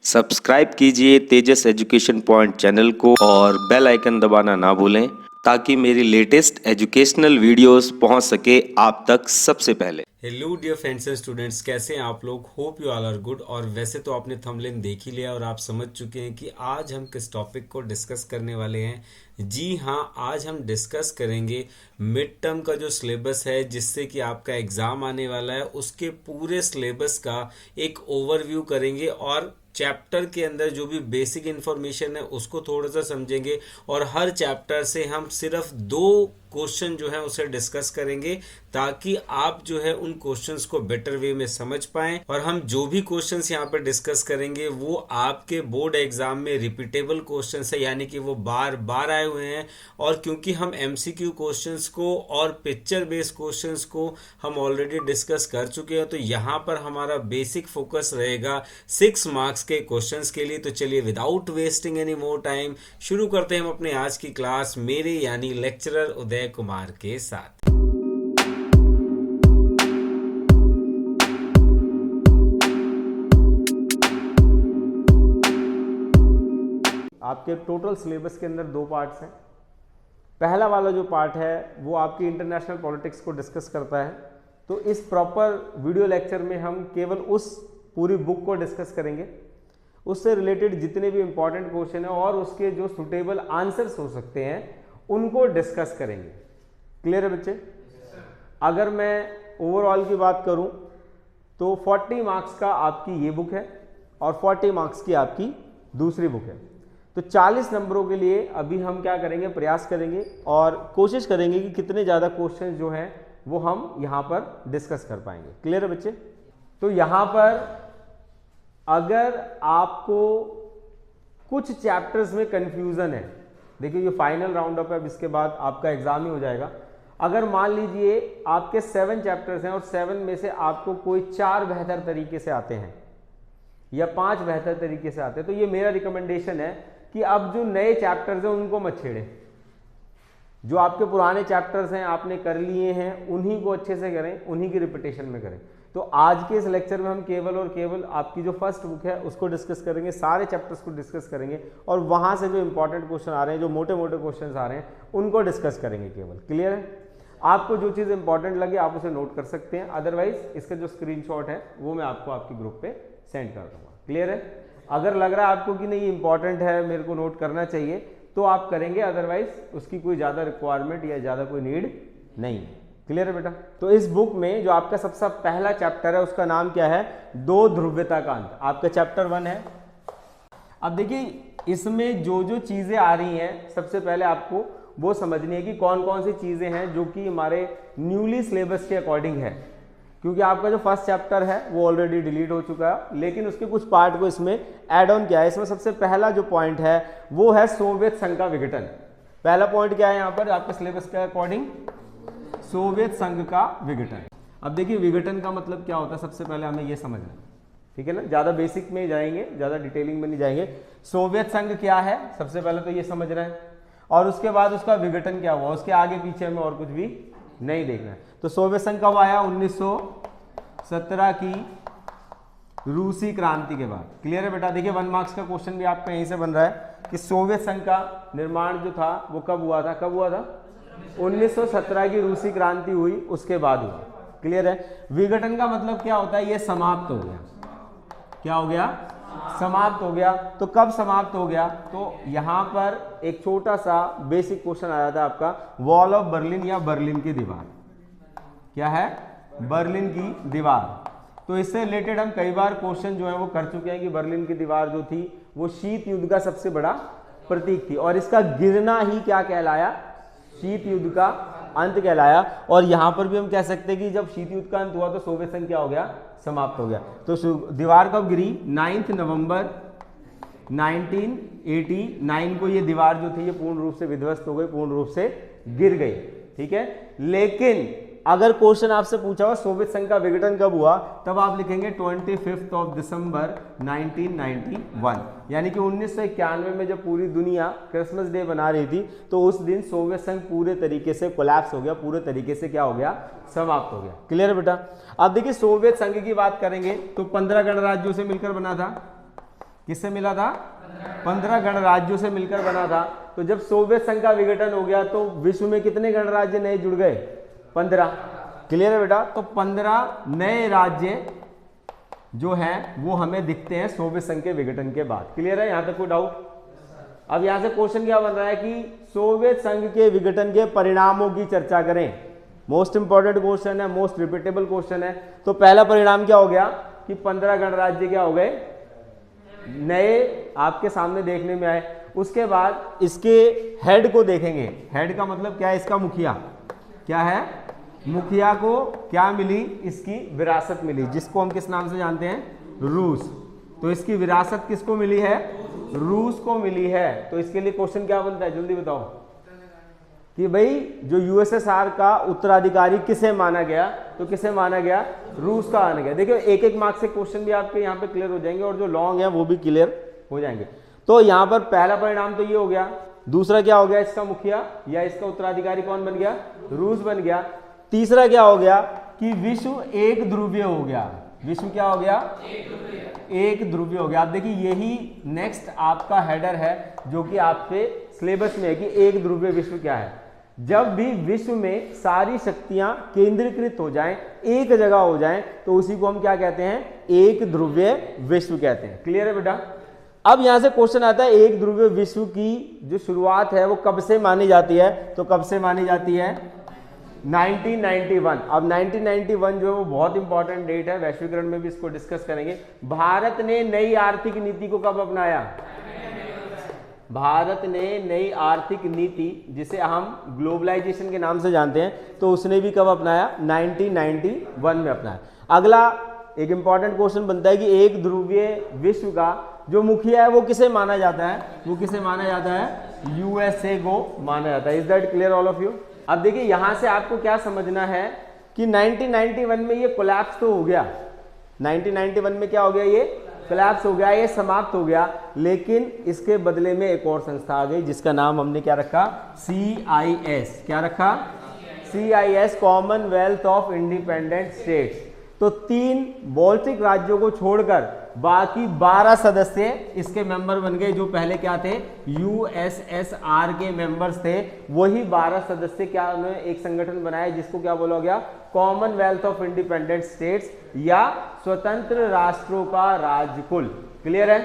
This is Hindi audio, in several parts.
सब्सक्राइब कीजिए तेजस एजुकेशन पॉइंट चैनल को और बेल आइकन दबाना ना भूलें ताकि मेरी लेटेस्ट एजुकेशनल वीडियोस पहुंच सके आप तक सबसे पहले। Hello dear friends and students, कैसे हैं आप लोग। Hope you all are good. और वैसे तो आपने थंबनेल देख ही लिया और आप समझ चुके हैं कि आज हम किस टॉपिक को डिस्कस करने वाले हैं। जी हाँ, आज हम डिस्कस करेंगे मिड टर्म का जो सिलेबस है, जिससे कि आपका एग्ज़ाम आने वाला है, उसके पूरे सिलेबस का एक ओवरव्यू करेंगे और चैप्टर के अंदर जो भी बेसिक इन्फॉर्मेशन है उसको थोड़ा सा समझेंगे। और हर चैप्टर से हम सिर्फ 2 क्वेश्चन जो है उसे डिस्कस करेंगे ताकि आप जो है उन क्वेश्चंस को बेटर वे में समझ पाएं। और हम जो भी क्वेश्चंस यहाँ पर डिस्कस करेंगे वो आपके बोर्ड एग्जाम में रिपीटेबल क्वेश्चंस है, यानी कि वो बार बार आए हुए हैं। और क्योंकि हम एमसीक्यू क्वेश्चंस को और पिक्चर बेस्ड क्वेश्चंस को हम ऑलरेडी डिस्कस कर चुके हैं, तो यहाँ पर हमारा बेसिक फोकस रहेगा 6 मार्क्स के क्वेश्चंस के लिए। तो चलिए without wasting any more time शुरू करते हैं हम अपने आज की क्लास मेरे यानी लेक्चरर उदय कुमार के साथ। आपके टोटल सिलेबस के अंदर 2 पार्ट्स हैं। पहला वाला जो पार्ट है वो आपकी इंटरनेशनल पॉलिटिक्स को डिस्कस करता है। तो इस प्रॉपर वीडियो लेक्चर में हम केवल उस पूरी बुक को डिस्कस करेंगे, उससे रिलेटेड जितने भी इंपॉर्टेंट क्वेश्चन है और उसके जो सुटेबल आंसर्स हो सकते हैं उनको डिस्कस करेंगे। क्लियर है बच्चे? अगर मैं ओवरऑल की बात करूं तो 40 मार्क्स का आपकी ये बुक है और 40 मार्क्स की आपकी दूसरी बुक है। तो 40 नंबरों के लिए अभी हम क्या करेंगे, प्रयास करेंगे और कोशिश करेंगे कि कितने ज़्यादा क्वेश्चन जो हैं वो हम यहाँ पर डिस्कस कर पाएंगे। क्लियर है बच्चे? तो यहाँ पर अगर आपको कुछ चैप्टर्स में कंफ्यूजन है, देखिए ये फाइनल राउंड अप है, अब इसके बाद आपका एग्जाम ही हो जाएगा। अगर मान लीजिए आपके 7 चैप्टर्स हैं और 7 में से आपको कोई 4 बेहतर तरीके से आते हैं या 5 बेहतर तरीके से आते हैं, तो ये मेरा रिकमेंडेशन है कि अब जो नए चैप्टर्स हैं उनको मत छेड़ें। जो आपके पुराने चैप्टर्स हैं आपने कर लिए हैं उन्हीं को अच्छे से करें, उन्हीं की रिपीटेशन में करें। तो आज के इस लेक्चर में हम केवल और केवल आपकी जो फर्स्ट बुक है उसको डिस्कस करेंगे, सारे चैप्टर्स को डिस्कस करेंगे और वहां से जो इंपॉर्टेंट क्वेश्चन आ रहे हैं, जो मोटे मोटे क्वेश्चन आ रहे हैं, उनको डिस्कस करेंगे केवल। क्लियर है? आपको जो चीज़ इंपॉर्टेंट लगे आप उसे नोट कर सकते हैं, अदरवाइज इसका जो स्क्रीनशॉट है वो मैं आपको आपके ग्रुप पे सेंड कर दूंगा। क्लियर है? अगर लग रहा है आपको कि नहीं इंपॉर्टेंट है, मेरे को नोट करना चाहिए, तो आप करेंगे, अदरवाइज उसकी कोई ज़्यादा रिक्वायरमेंट या ज़्यादा कोई नीड नहीं है। क्लियर है बेटा? तो इस बुक में जो आपका सबसे पहला चैप्टर है उसका नाम क्या है? 2 ध्रुव्यता का अंत। आपका चैप्टर 1 है। अब देखिए इसमें जो जो चीज़ें आ रही हैं सबसे पहले आपको वो समझनी है कि कौन कौन सी चीज़ें हैं जो कि हमारे न्यूली सिलेबस के अकॉर्डिंग है। क्योंकि आपका जो फर्स्ट चैप्टर है वो ऑलरेडी डिलीट हो चुका है, लेकिन उसके कुछ पार्ट को इसमें ऐड ऑन किया है। इसमें सबसे पहला जो पॉइंट है वो है सोवियत संघ का विघटन। पहला पॉइंट क्या है यहाँ पर आपके सिलेबस के अकॉर्डिंग? सोवियत संघ का विघटन। अब देखिए विघटन का मतलब क्या होता है, सबसे पहले हमें यह समझना है, ठीक है ना? ज़्यादा बेसिक में जाएंगे, ज़्यादा डिटेलिंग में नहीं जाएंगे। सोवियत संघ क्या है सबसे पहले तो ये समझ रहे हैं, और उसके बाद उसका विघटन क्या हुआ, उसके आगे पीछे हमें और कुछ भी नहीं देखना है। तो सोवियत संघ कब आया? 1917 की रूसी क्रांति के बाद। क्लियर है बेटा? देखिए 1 मार्क्स का क्वेश्चन भी आपका यहीं से बन रहा है कि सोवियत संघ का निर्माण जो था वो कब हुआ था? कब हुआ था? 1917 की रूसी क्रांति हुई, उसके बाद हुआ। क्लियर है? विघटन का मतलब क्या होता है? ये समाप्त हो गया। क्या हो गया? समाप्त हो गया। तो कब समाप्त हो गया? तो यहां पर एक छोटा सा बेसिक क्वेश्चन आया था आपका, वॉल ऑफ बर्लिन या बर्लिन की दीवार। क्या है? बर्लिन की दीवार। तो इससे रिलेटेड हम कई बार क्वेश्चन जो है वो कर चुके हैं कि बर्लिन की दीवार जो थी वो शीत युद्ध का सबसे बड़ा प्रतीक थी और इसका गिरना ही क्या कहलाया? शीत युद्ध का अंत कहलाया। और यहां पर भी हम कह सकते हैं कि जब शीत युद्ध का अंत हुआ तो सोवियत संघ क्या हो गया? समाप्त हो गया। तो दीवार कब गिरी? 9 नवंबर 1989 को ये दीवार जो थी ये पूर्ण रूप से विध्वस्त हो गई, पूर्ण रूप से गिर गई। ठीक है? लेकिन अगर क्वेश्चन आपसे पूछा हुआ सोवियत संघ का विघटन कब हुआ, तब आप लिखेंगे 25 दिसंबर 1991, यानी कि 1991 में जब पूरी दुनिया क्रिसमस डे बना रही थी तो उस दिन सोवियत संघ पूरे तरीके से कोलैप्स हो गया, पूरे तरीके से क्या हो गया? समाप्त हो गया। क्लियर है बेटा? अब देखिए सोवियत संघ की बात करेंगे तो 15 गणराज्यों से मिलकर बना था। किससे मिला था? 15 गणराज्यों से मिलकर बना था। तो जब सोवियत संघ का विघटन हो गया तो विश्व में कितने गणराज्य नए जुड़ गए? 15। क्लियर है बेटा? तो 15 नए राज्य जो हैं वो हमें दिखते हैं सोवियत संघ के विघटन के बाद। क्लियर है? यहां तक कोई डाउट? अब यहां से क्वेश्चन क्या बन रहा है कि सोवियत संघ के विघटन के परिणामों की चर्चा करें। मोस्ट इंपॉर्टेंट क्वेश्चन है, मोस्ट रिपीटेबल क्वेश्चन है। तो पहला परिणाम क्या हो गया कि 15 गणराज्य क्या हो गए? नए आपके सामने देखने में आए। उसके बाद इसके हेड को देखेंगे। हेड का मतलब क्या है? इसका मुखिया क्या है? मुखिया को क्या मिली? इसकी विरासत मिली, जिसको हम किस नाम से जानते हैं? रूस। तो इसकी विरासत किसको मिली है? रूस को मिली है। तो इसके लिए क्वेश्चन क्या बनता है? जल्दी बताओ कि भाई जो यूएसएसआर का उत्तराधिकारी किसे माना गया? तो किसे माना गया? रूस का माना गया। देखिए एक एक मार्क्स से क्वेश्चन भी आपके यहाँ पे क्लियर हो जाएंगे और जो लॉन्ग है वो भी क्लियर हो जाएंगे। तो यहाँ पर पहला परिणाम तो ये हो गया। दूसरा क्या हो गया? इसका मुखिया या इसका उत्तराधिकारी कौन बन गया? रूस बन गया। तीसरा क्या हो गया कि विश्व एक ध्रुवीय हो गया। विश्व क्या हो गया? एक ध्रुवीय हो गया। आप देखिए यही नेक्स्ट आपका हेडर है जो कि आपके सिलेबस में है कि एक ध्रुवीय विश्व क्या है। जब भी विश्व में सारी शक्तियां केंद्रीकृत हो जाएं, एक जगह हो जाएं, तो उसी को हम क्या कहते हैं? एक ध्रुवीय विश्व कहते हैं। क्लियर है बेटा? अब यहां से क्वेश्चन आता है एक ध्रुवीय विश्व की जो शुरुआत है वो कब से मानी जाती है? तो कब से मानी जाती है? 1991। अब 1991 जो है वो बहुत इंपॉर्टेंट डेट है, वैश्वीकरण में भी इसको डिस्कस करेंगे। भारत ने नई आर्थिक नीति को कब अपनाया? भारत ने नई आर्थिक नीति जिसे हम ग्लोबलाइजेशन के नाम से जानते हैं, तो उसने भी कब अपनाया? 1991 में अपनाया। अगला एक इंपॉर्टेंट क्वेश्चन बनता है कि एक ध्रुवीय विश्व का जो मुखिया है वो किसे माना जाता है? वो किसे माना जाता है? यूएसए को माना जाता है। Is that clear all of you? अब देखिए यहां से आपको क्या समझना है कि 1991 में ये कोलैप्स तो हो गया। 1991 में क्या हो गया? ये कोलैप्स हो गया, ये समाप्त हो गया। लेकिन इसके बदले में एक और संस्था आ गई जिसका नाम हमने क्या रखा? CIS। क्या रखा? CIS, Commonwealth of independent states. तो 3 बाल्टिक राज्यों को छोड़कर बाकी 12 सदस्य इसके मेंबर बन गए। जो पहले क्या थे? USSR के मेंबर्स थे। वही 12 सदस्य क्या उन्होंने एक संगठन बनाया जिसको क्या बोला गया? कॉमनवेल्थ ऑफ इंडिपेंडेंट स्टेट्स या स्वतंत्र राष्ट्रों का राजकुल। क्लियर है?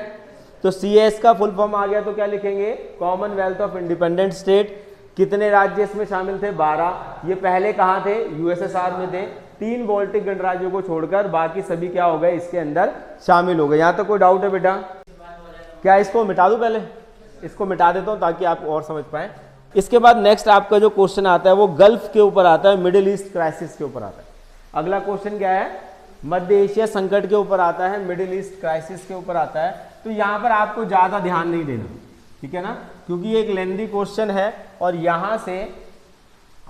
तो CIS का फुल फॉर्म आ गया तो क्या लिखेंगे? Commonwealth of independent state. कितने राज्य इसमें शामिल थे? 12। ये पहले कहां थे? USSR में थे। 3 बाल्टिक गणराज्यों को छोड़कर बाकी सभी क्या हो गए? इसके अंदर शामिल हो गए। यहां तक कोई डाउट है बेटा? क्या इसको मिटा दूं? पहले इसको मिटा देता हूं ताकि आप और समझ पाए। इसके बाद नेक्स्ट आपका जो क्वेश्चन आता है वो गल्फ के ऊपर आता है, मिडिल ईस्ट क्राइसिस के ऊपर आता है। अगला क्वेश्चन क्या है? मध्य एशिया संकट के ऊपर आता है, मिडिल ईस्ट क्राइसिस के ऊपर आता है। तो यहां पर आपको ज्यादा ध्यान नहीं देना, ठीक है ना, क्योंकि ये एक लेंथी क्वेश्चन है और यहां से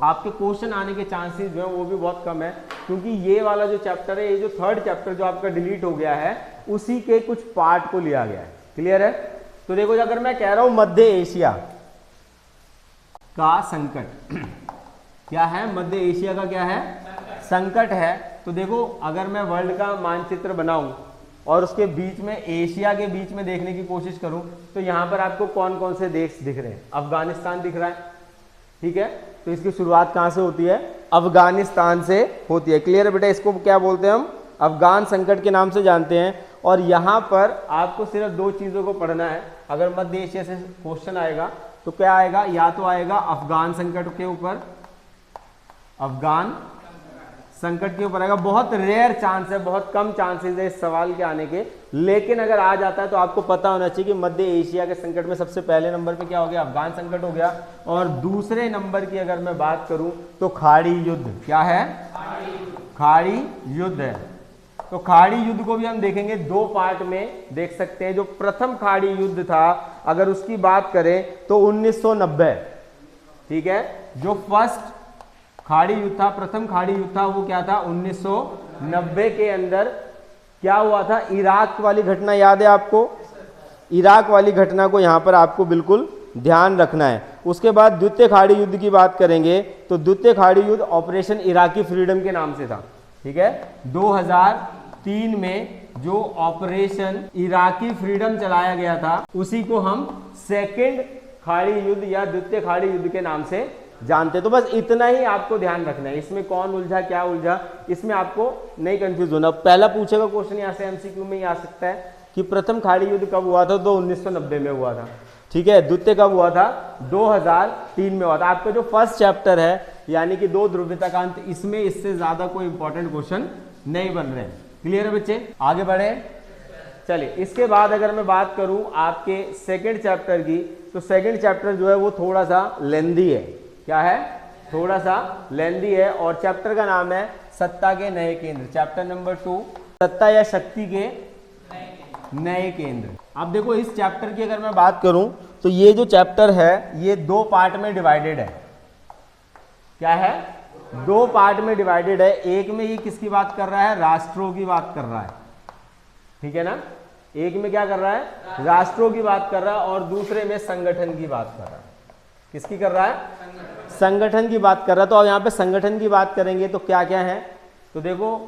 आपके क्वेश्चन आने के चांसेस जो है वो भी बहुत कम है, क्योंकि ये वाला जो चैप्टर है, ये जो 3rd चैप्टर जो आपका डिलीट हो गया है, उसी के कुछ पार्ट को लिया गया है। क्लियर है? तो देखो अगर मैं कह रहा हूं मध्य एशिया का संकट क्या है? मध्य एशिया का क्या है? संकट है। तो देखो अगर मैं वर्ल्ड का मानचित्र बनाऊं और उसके बीच में एशिया के बीच में देखने की कोशिश करूं, तो यहां पर आपको कौन कौन से देश दिख रहे हैं? अफगानिस्तान दिख रहा है, ठीक है। तो इसकी शुरुआत कहां से होती है? अफगानिस्तान से होती है। क्लियर है बेटा? इसको क्या बोलते हैं हम? अफगान संकट के नाम से जानते हैं। और यहां पर आपको सिर्फ 2 चीजों को पढ़ना है। अगर मध्य एशिया से क्वेश्चन आएगा तो क्या आएगा? या तो आएगा अफगान संकट के ऊपर, अफगान संकट के ऊपर आएगा। बहुत रेयर चांस है, बहुत कम चांसेस है इस सवाल के आने के, लेकिन अगर आ जाता है तो आपको पता होना चाहिए कि मध्य एशिया के संकट में सबसे पहले नंबर पे क्या हो गया? अफगान संकट हो गया। और दूसरे नंबर की अगर मैं बात करूं तो खाड़ी युद्ध। क्या है? खाड़ी युद्ध है। तो खाड़ी युद्ध को भी हम देखेंगे 2 पार्ट में देख सकते हैं। जो प्रथम खाड़ी युद्ध था अगर उसकी बात करें तो 1990, ठीक है। जो फर्स्ट खाड़ी युद्ध था, प्रथम खाड़ी युद्ध था, वो क्या था? 1990 के अंदर क्या हुआ था? इराक वाली घटना याद है आपको? इराक वाली घटना को यहां पर आपको बिल्कुल ध्यान रखना है। उसके बाद द्वितीय खाड़ी युद्ध की बात करेंगे तो द्वितीय खाड़ी युद्ध ऑपरेशन इराकी फ्रीडम के नाम से था, ठीक है। 2003 में जो ऑपरेशन इराकी फ्रीडम चलाया गया था उसी को हम सेकेंड खाड़ी युद्ध या द्वितीय खाड़ी युद्ध के नाम से जानते। तो बस इतना ही आपको ध्यान रखना है, इसमें कौन उलझा क्या उलझा इसमें आपको नहीं कंफ्यूज होना। पहला पूछेगा क्वेश्चन यहाँ से एमसीक्यू में ही आ सकता है कि प्रथम खाड़ी युद्ध कब हुआ था, तो 1990 में हुआ था। ठीक है, द्वितीय कब हुआ था, 2003 में हुआ था। आपका जो फर्स्ट चैप्टर है यानी कि दो ध्रुवीयता का अंत, इसमें इससे ज्यादा कोई इंपॉर्टेंट क्वेश्चन नहीं बन रहे। क्लियर है बच्चे, आगे बढ़े। चलिए, इसके बाद अगर मैं बात करूं आपके सेकंड चैप्टर की, तो सेकंड चैप्टर जो है वो थोड़ा सा लेंदी है। क्या है, थोड़ा सा लेंदी है, और चैप्टर का नाम है सत्ता के नए केंद्र। चैप्टर नंबर 2, सत्ता या शक्ति के नए केंद्र। अब देखो, इस चैप्टर की अगर मैं बात करूं तो ये जो चैप्टर है ये दो पार्ट में डिवाइडेड है। क्या है, दो पार्ट में डिवाइडेड है। एक में ये किसकी बात कर रहा है, राष्ट्रों की बात कर रहा है। ठीक है ना, एक में क्या कर रहा है, राष्ट्रों की बात कर रहा है, और दूसरे में संगठन की बात कर रहा है। किसकी कर रहा है, संगठन की बात कर रहा है। तो अब यहाँ पे संगठन की बात करेंगे तो क्या क्या है, तो देखो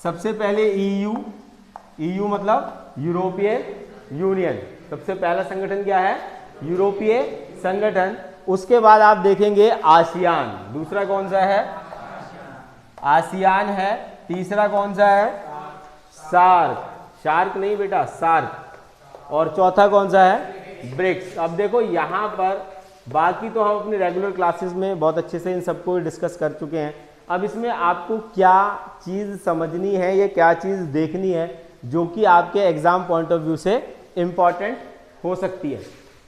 सबसे पहले ईयू, ईयू मतलब यूरोपीय यूनियन, सबसे पहला संगठन क्या है, यूरोपीय संगठन। उसके बाद आप देखेंगे आसियान, दूसरा कौन सा है, आसियान है। तीसरा कौन सा है, सार्क, शार्क नहीं बेटा, सार्क। और चौथा कौन सा है, ब्रिक्स। अब देखो यहाँ पर बाकी तो हम अपनी रेगुलर क्लासेस में बहुत अच्छे से इन सबको डिस्कस कर चुके हैं। अब इसमें आपको क्या चीज़ समझनी है या क्या चीज़ देखनी है जो कि आपके एग्जाम पॉइंट ऑफ व्यू से इम्पॉर्टेंट हो सकती है,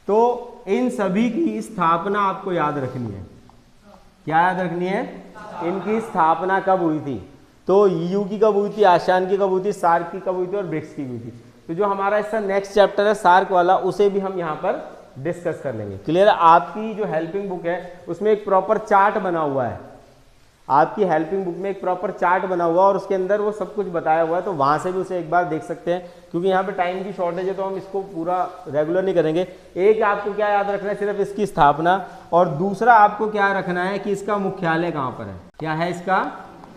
तो इन सभी की स्थापना आपको याद रखनी है। क्या याद रखनी है, इनकी स्थापना कब हुई थी, तो ईयू की कब हुई थी, आसियान की कब हुई थी, सार्क की कब हुई थी और ब्रिक्स की हुई थी। तो जो हमारा इसका नेक्स्ट चैप्टर है सार्क वाला, उसे भी हम यहाँ पर डिस्कस कर लेंगे। क्लियर है, आपकी जो हेल्पिंग बुक है उसमें एक प्रॉपर चार्ट बना हुआ है, आपकी हेल्पिंग बुक में एक प्रॉपर चार्ट बना हुआ है और उसके अंदर वो सब कुछ बताया हुआ है, तो वहाँ से भी उसे एक बार देख सकते हैं। क्योंकि यहाँ पे टाइम की शॉर्टेज है तो हम इसको पूरा रेगुलर नहीं करेंगे। एक आपको क्या याद रखना है, सिर्फ इसकी स्थापना, और दूसरा आपको क्या रखना है कि इसका मुख्यालय कहाँ पर है। क्या है, इसका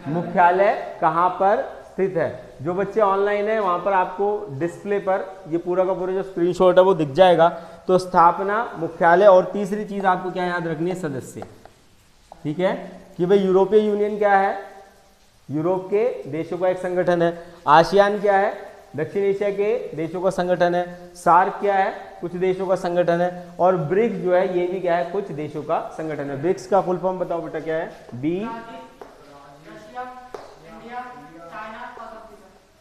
मुख्यालय कहाँ पर स्थित है। जो बच्चे ऑनलाइन है वहाँ पर आपको डिस्प्ले पर ये पूरा का पूरा जो स्क्रीनशॉट है वो दिख जाएगा। तो स्थापना, मुख्यालय, और तीसरी चीज़ आपको क्या याद रखनी है, सदस्य। ठीक है, कि भाई यूरोपीय यूनियन क्या है, यूरोप के देशों का एक संगठन है। आसियान क्या है, दक्षिण एशिया के देशों का संगठन है। सार्क क्या है, कुछ देशों का संगठन है। और ब्रिक्स जो है ये भी क्या है, कुछ देशों का संगठन है। ब्रिक्स का फुल फॉर्म बताओ बेटा, क्या है, बी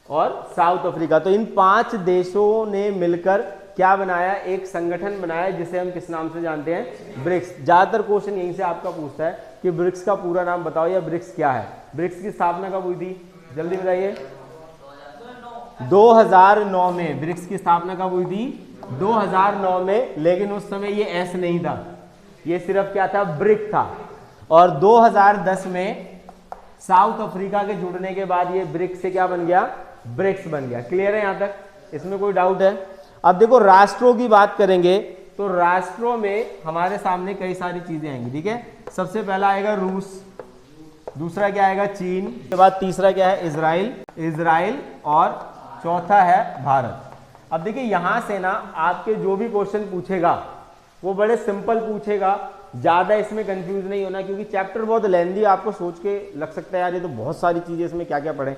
और साउथ अफ्रीका। तो इन 5 देशों ने मिलकर क्या बनाया, एक संगठन बनाया जिसे हम किस नाम से जानते हैं, ब्रिक्स। ज्यादातर क्वेश्चन यहीं से आपका पूछता है कि ब्रिक्स का पूरा नाम बताओ या ब्रिक्स क्या है। ब्रिक्स की स्थापना कब हुई थी, जल्दी बताइए। 2009 में ब्रिक्स की स्थापना कब हुई थी, 2009 में। लेकिन उस समय ये एस नहीं था, ये सिर्फ क्या था, ब्रिक था। और 2010 में साउथ अफ्रीका के जुड़ने के बाद ये ब्रिक्स से क्या बन गया, ब्रिक्स बन गया। क्लियर है यहाँ तक, इसमें कोई डाउट है। अब देखो राष्ट्रों की बात करेंगे तो राष्ट्रों में हमारे सामने कई सारी चीजें आएंगी। ठीक है, सबसे पहला आएगा रूस, दूसरा क्या आएगा, चीन, उसके बाद तीसरा क्या है, इजराइल, और चौथा है भारत। अब देखिए यहाँ से ना आपके जो भी क्वेश्चन पूछेगा वो बड़े सिंपल पूछेगा, ज़्यादा इसमें कंफ्यूज नहीं होना, क्योंकि चैप्टर बहुत लेंदी, आपको सोच के लग सकता है यार ये तो बहुत सारी चीज़ें, इसमें क्या क्या पढ़ें।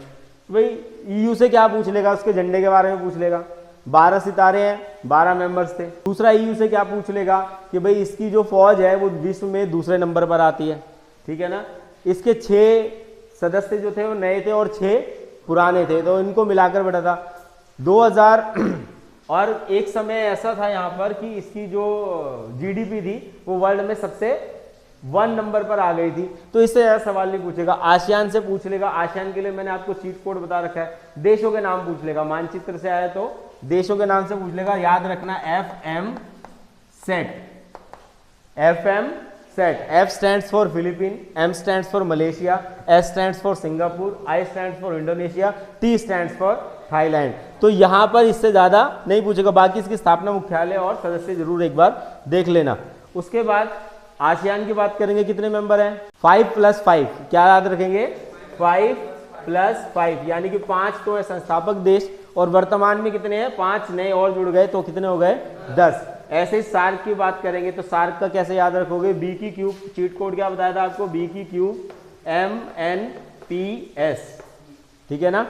भाई ईयू से क्या पूछ लेगा, उसके झंडे के बारे में पूछ लेगा, 12 सितारे हैं, 12 मेंबर्स थे। दूसरा ईयू से क्या पूछ लेगा कि भाई इसकी जो फौज है वो विश्व में दूसरे नंबर पर आती है। ठीक है ना, इसके 6 सदस्य जो थे वो नए थे और 6 पुराने थे, तो इनको मिलाकर बैठा था 2000। और एक समय ऐसा था यहाँ पर कि इसकी जो जीडीपी थी वो वर्ल्ड में सबसे 1 नंबर पर आ गई थी। तो इससे ज़्यादा सवाल नहीं पूछेगा। आसियान से पूछ लेगा, आसियान के लिए मैंने आपको चीट कोड बता रखा है। देशों के नाम पूछ लेगा, मानचित्र से आया तो देशों के नाम से पूछ लेगा। याद रखना FM set, FM set, F stands for Philippine, M stands for Malaysia, S stands for Singapore, I stands for Indonesia, T stands for Thailand. तो यहाँ पर इससे ज़्यादा नहीं पूछेगा। बाकी इसकी स्थापना, मुख्यालय और सदस्य जरूर एक बार देख लेना। उसके बाद आसियान की बात करेंगे, कितने मेंबर हैं, 5 + 5, क्या याद रखेंगे, 5 +5, यानी कि 5 तो है संस्थापक देश और वर्तमान में कितने हैं, 5 नए और जुड़ गए तो कितने हो गए, 10। ऐसे ही सार्क की बात करेंगे तो सार्क का कैसे याद रखोगे, बी की क्यूब, चीट कोड क्या बताया था आपको, बी की क्यूब MNPS, ठीक है ना।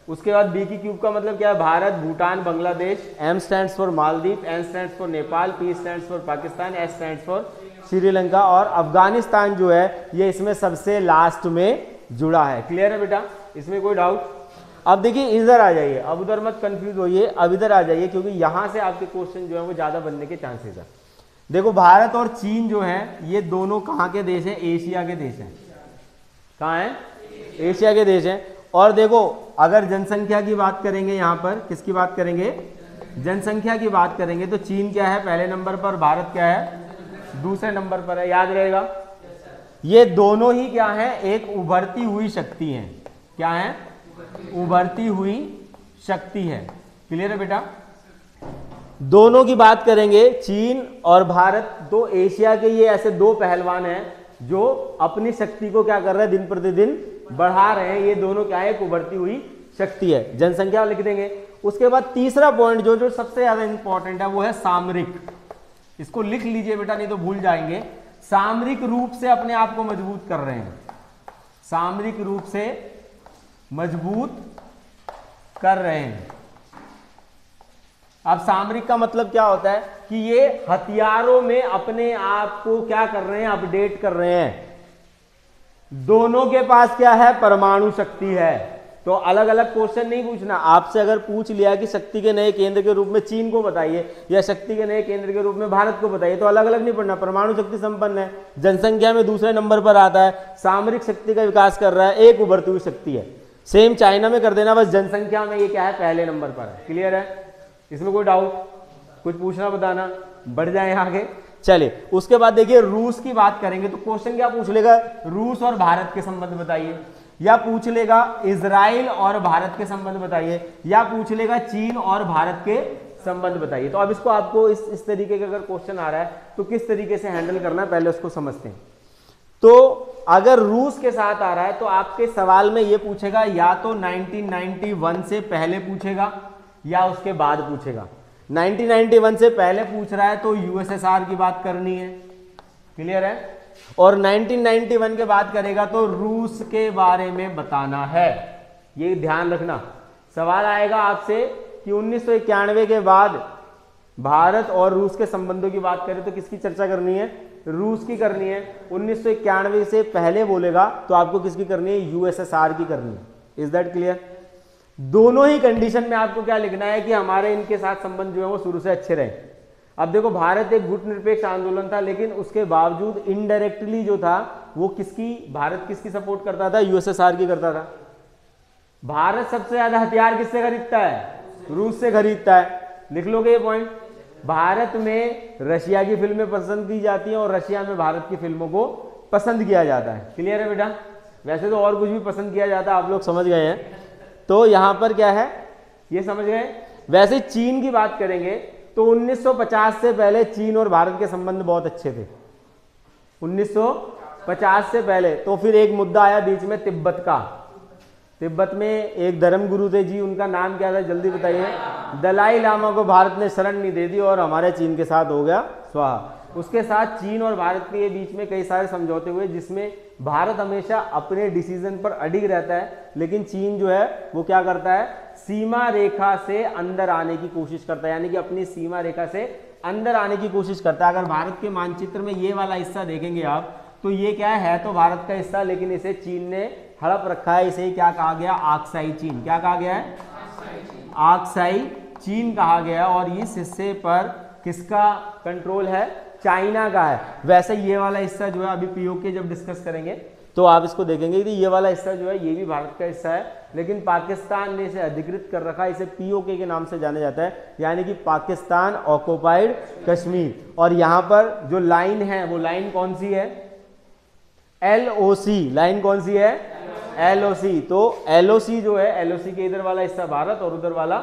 उसके बाद बी की क्यूब का मतलब क्या है, Bharat, Bhutan, Bangladesh, M stands for Maldives, N stands for Nepal, P stands for Pakistan, S stands for Sri Lanka और अफगानिस्तान जो है ये इसमें सबसे लास्ट में जुड़ा है। क्लियर है बेटा, इसमें कोई डाउट। अब देखिए इधर आ जाइए, अब उधर मत कंफ्यूज होइए, अब इधर आ जाइए क्योंकि यहां से आपके क्वेश्चन जो है वो ज्यादा बनने के चांसेस है। देखो भारत और चीन जो है ये दोनों कहाँ के देश हैं, एशिया के देश हैं। कहाँ है, एशिया के देश हैं। और देखो अगर जनसंख्या की बात करेंगे, यहाँ पर किसकी बात करेंगे, जनसंख्या की बात करेंगे तो चीन क्या है पहले नंबर पर, भारत क्या है दूसरे नंबर पर है, याद रहेगा। ये दोनों ही क्या है, एक उभरती हुई शक्ति है। क्या है, उभरती हुई शक्ति है। क्लियर है बेटा, दोनों की बात करेंगे, चीन और भारत दो एशिया के ये ऐसे दो पहलवान हैं जो अपनी शक्ति को क्या कर रहे हैं, दिन प्रतिदिन बढ़ा रहे हैं। ये दोनों क्या है, एक उभरती हुई शक्ति है। जनसंख्या लिख देंगे। उसके बाद तीसरा पॉइंट जो सबसे ज्यादा इंपॉर्टेंट है वो है सामरिक। इसको लिख लीजिए बेटा नहीं तो भूल जाएंगे। सामरिक रूप से अपने आप को मजबूत कर रहे हैं, सामरिक रूप से मजबूत कर रहे हैं। अब सामरिक का मतलब क्या होता है कि ये हथियारों में अपने आप को क्या कर रहे हैं, अपडेट कर रहे हैं। दोनों के पास क्या है, परमाणु शक्ति है। तो अलग अलग क्वेश्चन नहीं पूछना, आपसे अगर पूछ लिया कि शक्ति के नए केंद्र के रूप में चीन को बताइए या शक्ति के नए केंद्र के रूप में भारत को बताइए, तो अलग अलग नहीं पढ़ना। परमाणु शक्ति संपन्न है, जनसंख्या में दूसरे नंबर पर आता है, सामरिक शक्ति का विकास कर रहा है, एक उभरती हुई शक्ति है। सेम चाइना में कर देना, बस जनसंख्या में ये क्या है, पहले नंबर पर है। क्लियर है, इसमें कोई डाउट, कुछ पूछना बताना, बढ़ जाए आगे। चलिए उसके बाद देखिए रूस की बात करेंगे तो क्वेश्चन क्या पूछ लेगा, रूस और भारत के संबंध बताइए, या पूछ लेगा इजराइल और भारत के संबंध बताइए, या पूछ लेगा चीन और भारत के संबंध बताइए। तो अब इसको आपको इस तरीके का अगर क्वेश्चन आ रहा है तो किस तरीके से हैंडल करना है पहले उसको समझते हैं। तो अगर रूस के साथ आ रहा है तो आपके सवाल में ये पूछेगा या तो 1991 से पहले पूछेगा या उसके बाद पूछेगा। 1991 से पहले पूछ रहा है तो यूएसएसआर की बात करनी है। क्लियर है, और 1991 के बाद करेगा तो रूस के बारे में बताना है। ये ध्यान रखना, सवाल आएगा आपसे कि 1991 के बाद भारत और रूस के संबंधों की बात करें तो किसकी चर्चा करनी है, रूस की करनी है। 1991 से पहले बोलेगा तो आपको किसकी करनी है, यूएसएसआर की करनी है। Is that clear. दोनों ही कंडीशन में आपको क्या लिखना है कि हमारे इनके साथ संबंध जो है वो शुरू से अच्छे रहे। अब देखो भारत एक गुटनिरपेक्ष आंदोलन था, लेकिन उसके बावजूद इनडायरेक्टली जो था वो भारत किसकी सपोर्ट करता था, यूएसएसआर की करता था। भारत सबसे ज्यादा हथियार किससे खरीदता है, रूस से खरीदता है। लिख लोगे ये पॉइंट। भारत में रशिया की फिल्में पसंद की जाती हैं और रशिया में भारत की फिल्मों को पसंद किया जाता है। क्लियर है बेटा, वैसे तो और कुछ भी पसंद किया जाता है, आप लोग समझ गए हैं। तो यहां पर क्या है ये समझ गए। वैसे चीन की बात करेंगे तो 1950 से पहले चीन और भारत के संबंध बहुत अच्छे थे। 1950 से पहले। तो फिर एक मुद्दा आया बीच में तिब्बत का। तिब्बत में एक धर्म गुरु थे जी, उनका नाम क्या था जल्दी बताइए। दलाई लामा को भारत ने शरण नहीं दे दी और हमारे चीन के साथ हो गया स्वाहा। उसके साथ चीन और भारत के बीच में कई सारे समझौते हुए जिसमें भारत हमेशा अपने डिसीजन पर अडिग रहता है, लेकिन चीन जो है वो क्या करता है, सीमा रेखा से अंदर आने की कोशिश करता है, यानी कि अपनी सीमा रेखा से अंदर आने की कोशिश करता है। अगर भारत के मानचित्र में ये वाला हिस्सा देखेंगे आप तो ये क्या है तो भारत का हिस्सा, लेकिन इसे चीन ने हड़प रखा है। इसे क्या कहा गया, आक्साई चीन। क्या कहा गया है, आक्साई चीन कहा गया। और इस हिस्से पर किसका कंट्रोल है, चाइना का है। वैसे ये वाला हिस्सा जो है अभी पीओके जब डिस्कस करेंगे तो आप इसको देखेंगे कि ये वाला हिस्सा जो है ये भी भारत का हिस्सा है, लेकिन पाकिस्तान ने इसे अधिकृत कर रखा है। इसे पीओके के नाम से जाना जाता है, यानी कि पाकिस्तान ऑक्युपाइड कश्मीर। और यहाँ पर जो लाइन है वो लाइन कौन सी है, एलओसी। लाइन कौन सी है, एलओसी। तो एलओसी जो है, एलओसी के इधर वाला हिस्सा भारत और उधर वाला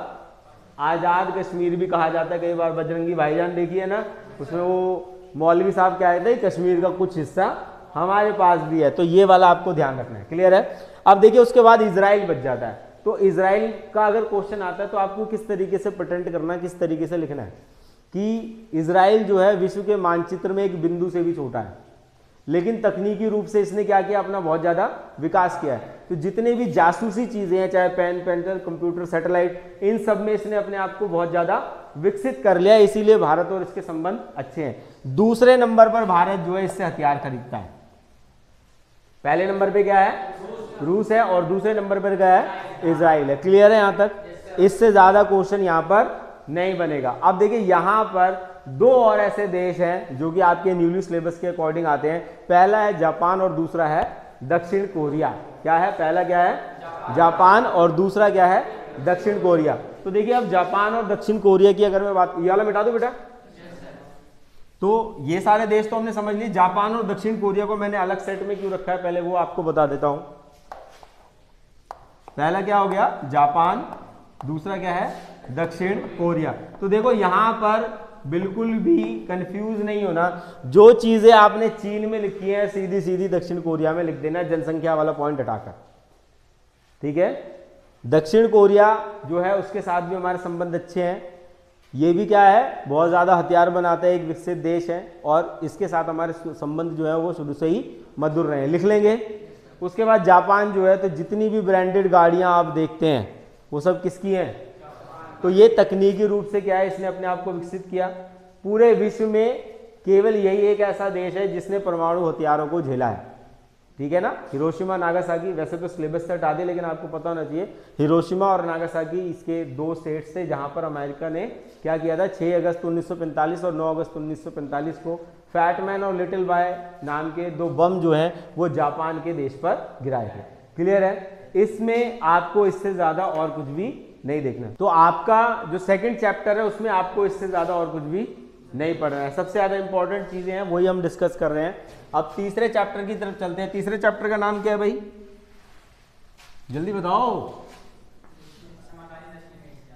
आजाद कश्मीर भी कहा जाता है। कई बार बजरंगी भाईजान देखिए ना, उसमें वो मौलवी साहब क्या कहते हैं, कश्मीर का कुछ हिस्सा हमारे पास भी है, तो ये वाला आपको ध्यान रखना है। क्लियर है? अब देखिए उसके बाद इजराइल बच जाता है। तो इजराइल का अगर क्वेश्चन आता है तो आपको किस तरीके से प्रेजेंट करना है, किस तरीके से लिखना है कि इजराइल जो है विश्व के मानचित्र में एक बिंदु से भी छोटा है, लेकिन तकनीकी रूप से इसने क्या किया, अपना बहुत ज़्यादा विकास किया है। तो जितने भी जासूसी चीज़ें हैं, चाहे पेन पेंसिल, कंप्यूटर, सैटेलाइट, इन सब में इसने अपने आप को बहुत ज़्यादा विकसित कर लिया, इसीलिए भारत और इसके संबंध अच्छे हैं। दूसरे नंबर पर भारत जो है इससे हथियार खरीदता है। पहले नंबर पे क्या है? रूस है, और दूसरे नंबर पर क्या है? इजराइल है। क्लियर है यहाँ तक? इससे ज़्यादा क्वेश्चन यहाँ पर नहीं बनेगा। अब देखिए यहाँ पर दो और ऐसे देश हैं जो कि आपके न्यूली सिलेबस के अकॉर्डिंग आते हैं। पहला है जापान और दूसरा है दक्षिण कोरिया। क्या है? पहला क्या है? जापान, और दूसरा क्या है? दक्षिण कोरिया। तो देखिए अब जापान और दक्षिण कोरिया की अगर मैं बात, ये वाला मिटा दूं बेटा। तो ये सारे देश तो हमने समझ लिए। जापान और दक्षिण कोरिया को मैंने अलग सेट में क्यों रखा है पहले वो आपको बता देता हूं। पहला क्या हो गया? जापान, दूसरा क्या है? दक्षिण कोरिया। तो देखो यहां पर बिल्कुल भी कंफ्यूज नहीं होना, जो चीजें आपने चीन में लिखी है सीधी सीधी दक्षिण कोरिया में लिख देना, जनसंख्या वाला पॉइंट हटाकर। ठीक है? दक्षिण कोरिया जो है उसके साथ भी हमारे संबंध अच्छे हैं। ये भी क्या है? बहुत ज्यादा हथियार बनाता है, एक विकसित देश है, और इसके साथ हमारे संबंध जो है वो शुरू से ही मधुर रहे हैं, लिख लेंगे। उसके बाद जापान जो है, तो जितनी भी ब्रांडेड गाड़ियां आप देखते हैं वो सब किसकी हैं? तो ये तकनीकी रूप से क्या है, इसने अपने आप को विकसित किया। पूरे विश्व में केवल यही एक ऐसा देश है जिसने परमाणु हथियारों को झेला है। ठीक है ना? हिरोशिमा नागासाकी, वैसे तो सिलेबस से हटा दिए, लेकिन आपको पता होना चाहिए हिरोशिमा और नागासाकी इसके दो स्टेट्स थे जहां पर अमेरिका ने क्या किया था, 6 अगस्त 1945 और 9 अगस्त 1945 को फैटमैन और लिटिल बॉय नाम के दो बम जो हैं वो जापान के देश पर गिराए थे। क्लियर है? इसमें आपको इससे ज्यादा और कुछ भी नहीं देखना। तो आपका जो सेकंड चैप्टर है उसमें आपको इससे ज्यादा और कुछ भी नहीं पढ़ना है। सबसे ज्यादा इंपॉर्टेंट चीजें हैं वही हम डिस्कस कर रहे हैं। अब तीसरे चैप्टर की तरफ चलते हैं। तीसरे चैप्टर का नाम क्या है भाई? जल्दी बताओ।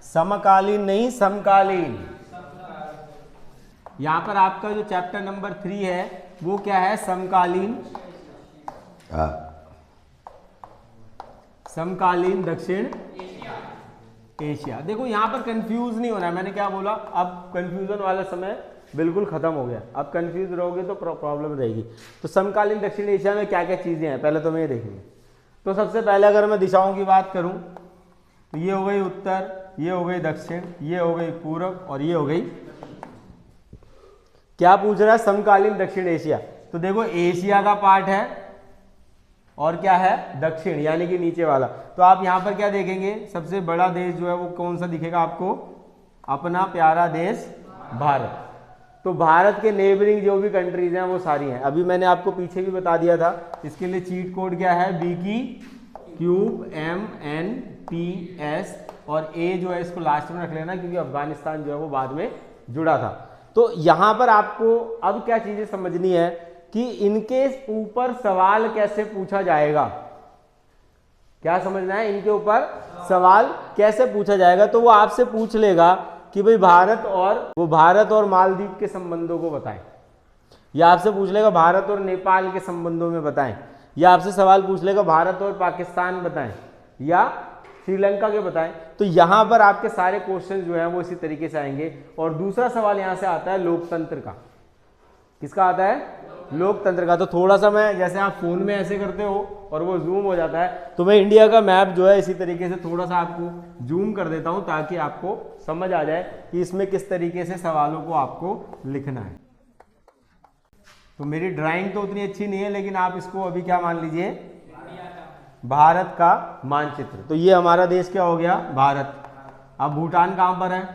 समकालीन नहीं, समकालीन। यहां पर आपका जो चैप्टर नंबर 3 है वो क्या है? समकालीन, समकालीन दक्षिण एशिया। देखो यहां पर कंफ्यूज नहीं होना है, मैंने क्या बोला, अब कंफ्यूजन वाला समय बिल्कुल खत्म हो गया। अब कंफ्यूज रहोगे तो प्रॉब्लम रहेगी। तो समकालीन दक्षिण एशिया में क्या क्या चीजें हैं पहले तो मैं ये देखेंगे। तो सबसे पहले अगर मैं दिशाओं की बात करूं तो ये हो गई उत्तर, ये हो गई दक्षिण, ये हो गई पूरब, और ये हो गई, क्या पूछ रहा है? समकालीन दक्षिण एशिया। तो देखो एशिया का पार्ट है और क्या है? दक्षिण, यानी कि नीचे वाला। तो आप यहां पर क्या देखेंगे? सबसे बड़ा देश जो है वो कौन सा दिखेगा आपको? अपना प्यारा देश भारत। तो भारत के नेबरिंग जो भी कंट्रीज हैं वो सारी हैं। अभी मैंने आपको पीछे भी बता दिया था, इसके लिए चीट कोड क्या है? BQ MNPS, और ए जो है इसको लास्ट में रख लेना क्योंकि अफगानिस्तान जो है वो बाद में जुड़ा था। तो यहां पर आपको अब क्या चीजें समझनी है कि इनके ऊपर सवाल कैसे पूछा जाएगा। क्या समझना है? इनके ऊपर सवाल कैसे पूछा जाएगा। तो वो आपसे पूछ लेगा कि भाई भारत और मालदीव के संबंधों को बताएं, या आपसे पूछ लेगा भारत और नेपाल के संबंधों में बताएं, या आपसे सवाल पूछ लेगा भारत और पाकिस्तान बताएं, या श्रीलंका के बताएं। तो यहां पर आपके सारे क्वेश्चन जो हैं वो इसी तरीके से आएंगे। और दूसरा सवाल यहां से आता है लोकतंत्र का। किसका आता है? लोकतंत्र का। तो थोड़ा सा मैं, जैसे आप फोन में ऐसे करते हो और वो जूम हो जाता है, तो मैं इंडिया का मैप जो है इसी तरीके से थोड़ा सा आपको जूम कर देता हूं ताकि आपको समझ आ जाए कि इसमें किस तरीके से सवालों को आपको लिखना है। तो मेरी ड्राइंग तो उतनी अच्छी नहीं है, लेकिन आप इसको अभी क्या मान लीजिए? भारत का मानचित्र। तो ये हमारा देश क्या हो गया? भारत। अब भूटान कहां पर है?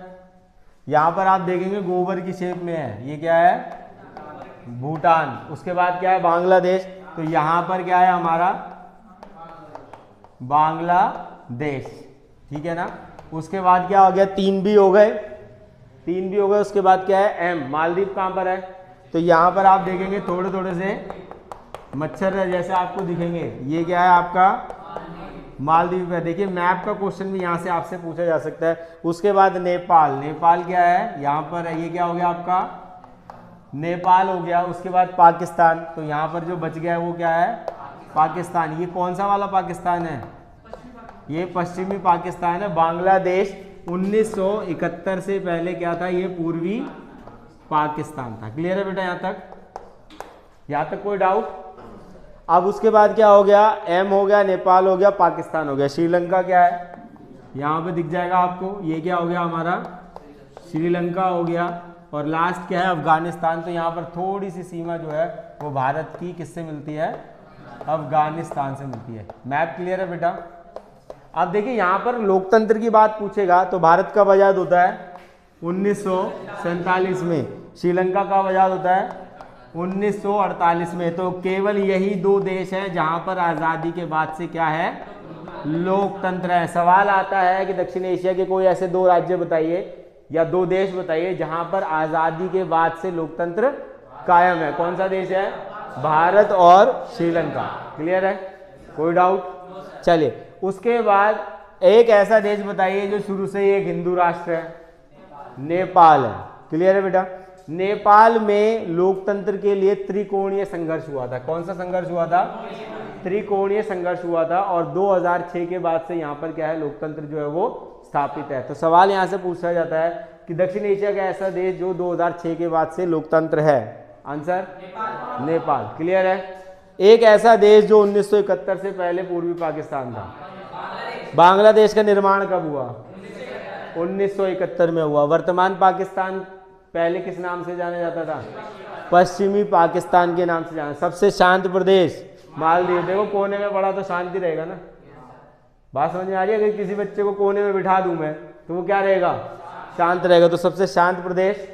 यहां पर आप देखेंगे गोबर की शेप में है, ये क्या है? भूटान। उसके बाद क्या है? बांग्लादेश। तो यहां पर क्या है हमारा? बांग्लादेश। ठीक है ना? उसके बाद क्या हो गया? 3 भी हो गए, 3 भी हो गए। उसके बाद क्या है? M। मालदीव कहां पर है? तो यहां पर आप देखेंगे थोड़े थोड़े से मच्छर जैसे आपको दिखेंगे, ये क्या है आपका? मालदीव है। देखिए मैप का क्वेश्चन भी यहां से आपसे पूछा जा सकता है। उसके बाद नेपाल। नेपाल क्या है? यहां पर है, ये क्या हो गया आपका? नेपाल हो गया, उसके बाद पाकिस्तान। तो यहाँ पर जो बच गया है वो क्या है, पाकिस्तान। ये कौन सा वाला पाकिस्तान है, ये पश्चिमी पाकिस्तान है। बांग्लादेश 1971 से पहले क्या था, ये पूर्वी पाकिस्तान था। क्लियर है बेटा यहाँ तक, यहाँ तक कोई डाउट? अब उसके बाद क्या हो गया, एम हो गया, नेपाल हो गया, पाकिस्तान हो गया। श्रीलंका क्या है, यहाँ पे दिख जाएगा आपको, ये क्या हो गया हमारा, श्रीलंका हो गया। और लास्ट क्या है, अफगानिस्तान। तो यहाँ पर थोड़ी सी सीमा जो है वो भारत की किससे मिलती है, अफगानिस्तान से मिलती है। मैप क्लियर है बेटा? अब देखिए यहाँ पर लोकतंत्र की बात पूछेगा तो भारत कब आज़ाद होता है, 1947 में। श्रीलंका कब आज़ाद होता है, 1948 में। तो केवल यही दो देश हैं जहां पर आज़ादी के बाद से क्या है, लोकतंत्र है। सवाल आता है कि दक्षिण एशिया के कोई ऐसे दो राज्य बताइए या दो देश बताइए जहां पर आज़ादी के बाद से लोकतंत्र कायम है। कौन सा देश है, भारत और श्रीलंका। क्लियर है, कोई डाउट? चलिए उसके बाद एक ऐसा देश बताइए जो शुरू से ही एक हिंदू राष्ट्र है, नेपाल है। क्लियर है बेटा? नेपाल में लोकतंत्र के लिए त्रिकोणीय संघर्ष हुआ था। कौन सा संघर्ष हुआ था, त्रिकोणीय संघर्ष हुआ था। और 2006 के बाद से यहाँ पर क्या है, लोकतंत्र जो है वो स्थापित है। तो सवाल यहाँ से पूछा जाता है कि दक्षिण एशिया का ऐसा देश जो 2006 के बाद से लोकतंत्र है, आंसर नेपाल। क्लियर है? एक ऐसा देश जो 1971 से पहले पूर्वी पाकिस्तान था, बांग्लादेश का निर्माण कब हुआ, 1971 में हुआ। वर्तमान पाकिस्तान पहले किस नाम से जाना जाता था, पश्चिमी पाकिस्तान के नाम से जाना। सबसे शांत प्रदेश मालदीव। देखो कोने में पड़ा तो शांति रहेगा ना, बात समझ में आ रही है? अगर किसी बच्चे को कोने में बिठा दूं मैं तो वो क्या रहेगा, शांत रहेगा। तो सबसे शांत प्रदेश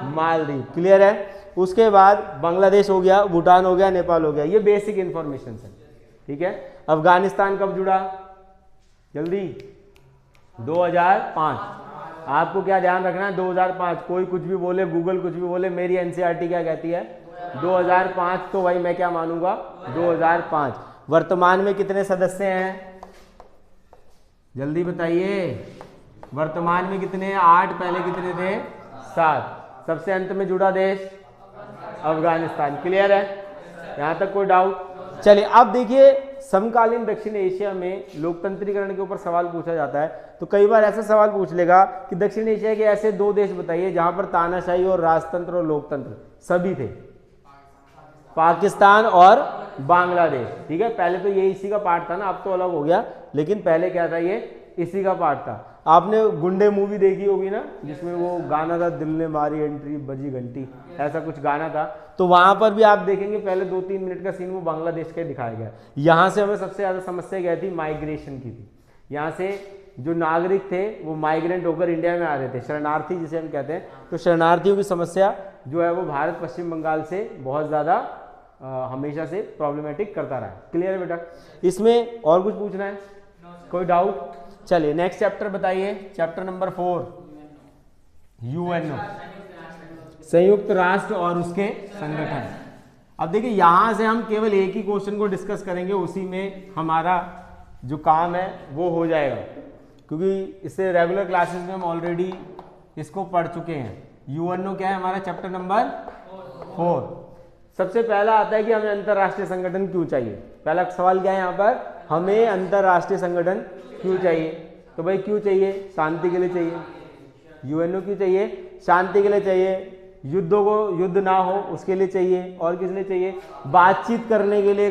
मालदीव। क्लियर है? उसके बाद बांग्लादेश हो गया, भूटान हो गया, नेपाल हो गया। ये बेसिक इंफॉर्मेशन है, ठीक है। अफगानिस्तान कब जुड़ा, जल्दी, 2005। आपको क्या ध्यान रखना है, 2005। कोई कुछ भी बोले, गूगल कुछ भी बोले, मेरी एनसीईआरटी क्या कहती है, 2005। तो भाई मैं क्या मानूंगा, 2005। वर्तमान में कितने सदस्य हैं, जल्दी बताइए। वर्तमान में कितने हैं, 8। पहले कितने थे, 7। सबसे अंत में जुड़ा देश अफगानिस्तान। क्लियर है? यहां तक कोई डाउट? चलिए अब देखिए, समकालीन दक्षिण एशिया में लोकतंत्रीकरण के ऊपर सवाल पूछा जाता है। तो कई बार ऐसा सवाल पूछ लेगा कि दक्षिण एशिया के ऐसे दो देश बताइए जहां पर तानाशाही और राजतंत्र और लोकतंत्र सभी थे, पाकिस्तान और बांग्लादेश। ठीक है, पहले तो ये इसी का पार्ट था ना, अब तो अलग हो गया, लेकिन पहले क्या था, ये इसी का पार्ट था। आपने गुंडे मूवी देखी होगी ना, जिसमें वो गाना था, दिल ने मारी एंट्री बजी घंटी, ऐसा कुछ गाना था। तो वहां पर भी आप देखेंगे पहले 2-3 मिनट का सीन वो बांग्लादेश का दिखाया गया। यहाँ से हमें सबसे ज्यादा समस्या क्या थी, माइग्रेशन की थी। यहाँ से जो नागरिक थे वो माइग्रेंट होकर इंडिया में आ रहे थे, शरणार्थी जिसे हम कहते हैं। तो शरणार्थियों की समस्या जो है वो भारत पश्चिम बंगाल से बहुत ज़्यादा हमेशा से प्रॉब्लमेटिक करता रहा है। क्लियर है बेटा? इसमें और कुछ पूछना है, कोई डाउट? चलिए नेक्स्ट चैप्टर बताइए, चैप्टर नंबर 4, यूएनओ, संयुक्त राष्ट्र और उसके संगठन। अब देखिए यहां से हम केवल एक ही क्वेश्चन को डिस्कस करेंगे, उसी में हमारा जो काम है वो हो जाएगा, क्योंकि इससे रेगुलर क्लासेस में हम ऑलरेडी इसको पढ़ चुके हैं। यूएनओ क्या है हमारा, चैप्टर नंबर 4। सबसे पहला आता है कि हमें अंतरराष्ट्रीय संगठन क्यों चाहिए। पहला सवाल क्या है यहाँ पर, हमें अंतरराष्ट्रीय संगठन क्यों चाहिए। तो भाई क्यों चाहिए, शांति के लिए चाहिए। यूएनओ क्यों चाहिए, शांति के लिए चाहिए, युद्धों को युद्ध ना हो उसके लिए चाहिए, और किस लिए चाहिए, बातचीत करने के लिए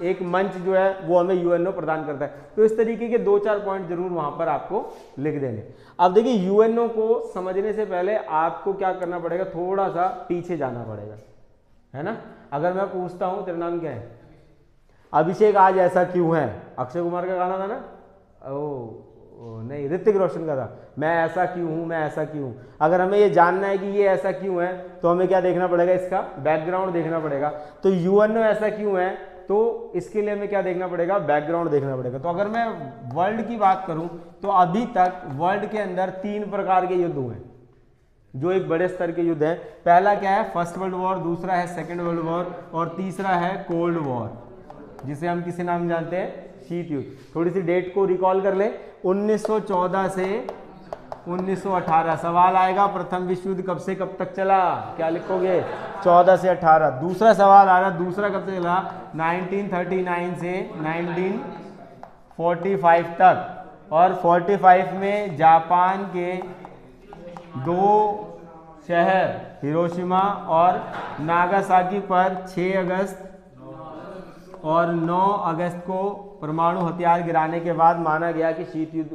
एक मंच जो है वो हमें यूएनओ प्रदान करता है। तो इस तरीके के 2-4 पॉइंट जरूर वहां पर आपको लिख देने। अब देखिए यूएनओ को समझने से पहले आपको क्या करना पड़ेगा, थोड़ा सा पीछे जाना पड़ेगा, है ना। अगर मैं पूछता हूं तेरा नाम क्या है, अभिषेक आज ऐसा क्यों है, अक्षय कुमार का गाना था ना, ओ नहीं, ऋतिक रोशन का था, मैं ऐसा क्यों हूं, मैं ऐसा क्यों हूं। अगर हमें ये जानना है कि ये ऐसा क्यों है तो हमें क्या देखना पड़ेगा, इसका बैकग्राउंड देखना पड़ेगा। तो यूएनओ ऐसा क्यों है, तो इसके लिए हमें क्या देखना पड़ेगा, बैकग्राउंड देखना पड़ेगा। तो अगर मैं वर्ल्ड की बात करूं तो अभी तक वर्ल्ड के अंदर 3 प्रकार के युद्ध हुए जो एक बड़े स्तर के युद्ध हैं। पहला क्या है, फर्स्ट वर्ल्ड वॉर, दूसरा है सेकंड वर्ल्ड वॉर, और तीसरा है कोल्ड वॉर, जिसे हम किसी नाम जानते हैं, शीत युद्ध। थोड़ी सी डेट को रिकॉल कर ले, 1914 से 1918। सवाल आएगा प्रथम विश्व युद्ध कब से कब तक चला, क्या लिखोगे 14 से 18। दूसरा सवाल आ रहा, दूसरा कब से चला 1939 से 1945 तक। और 45 में जापान के 2 शहर हिरोशिमा और नागासाकी पर 6 अगस्त और 9 अगस्त को परमाणु हथियार गिराने के बाद माना गया कि शीत युद्ध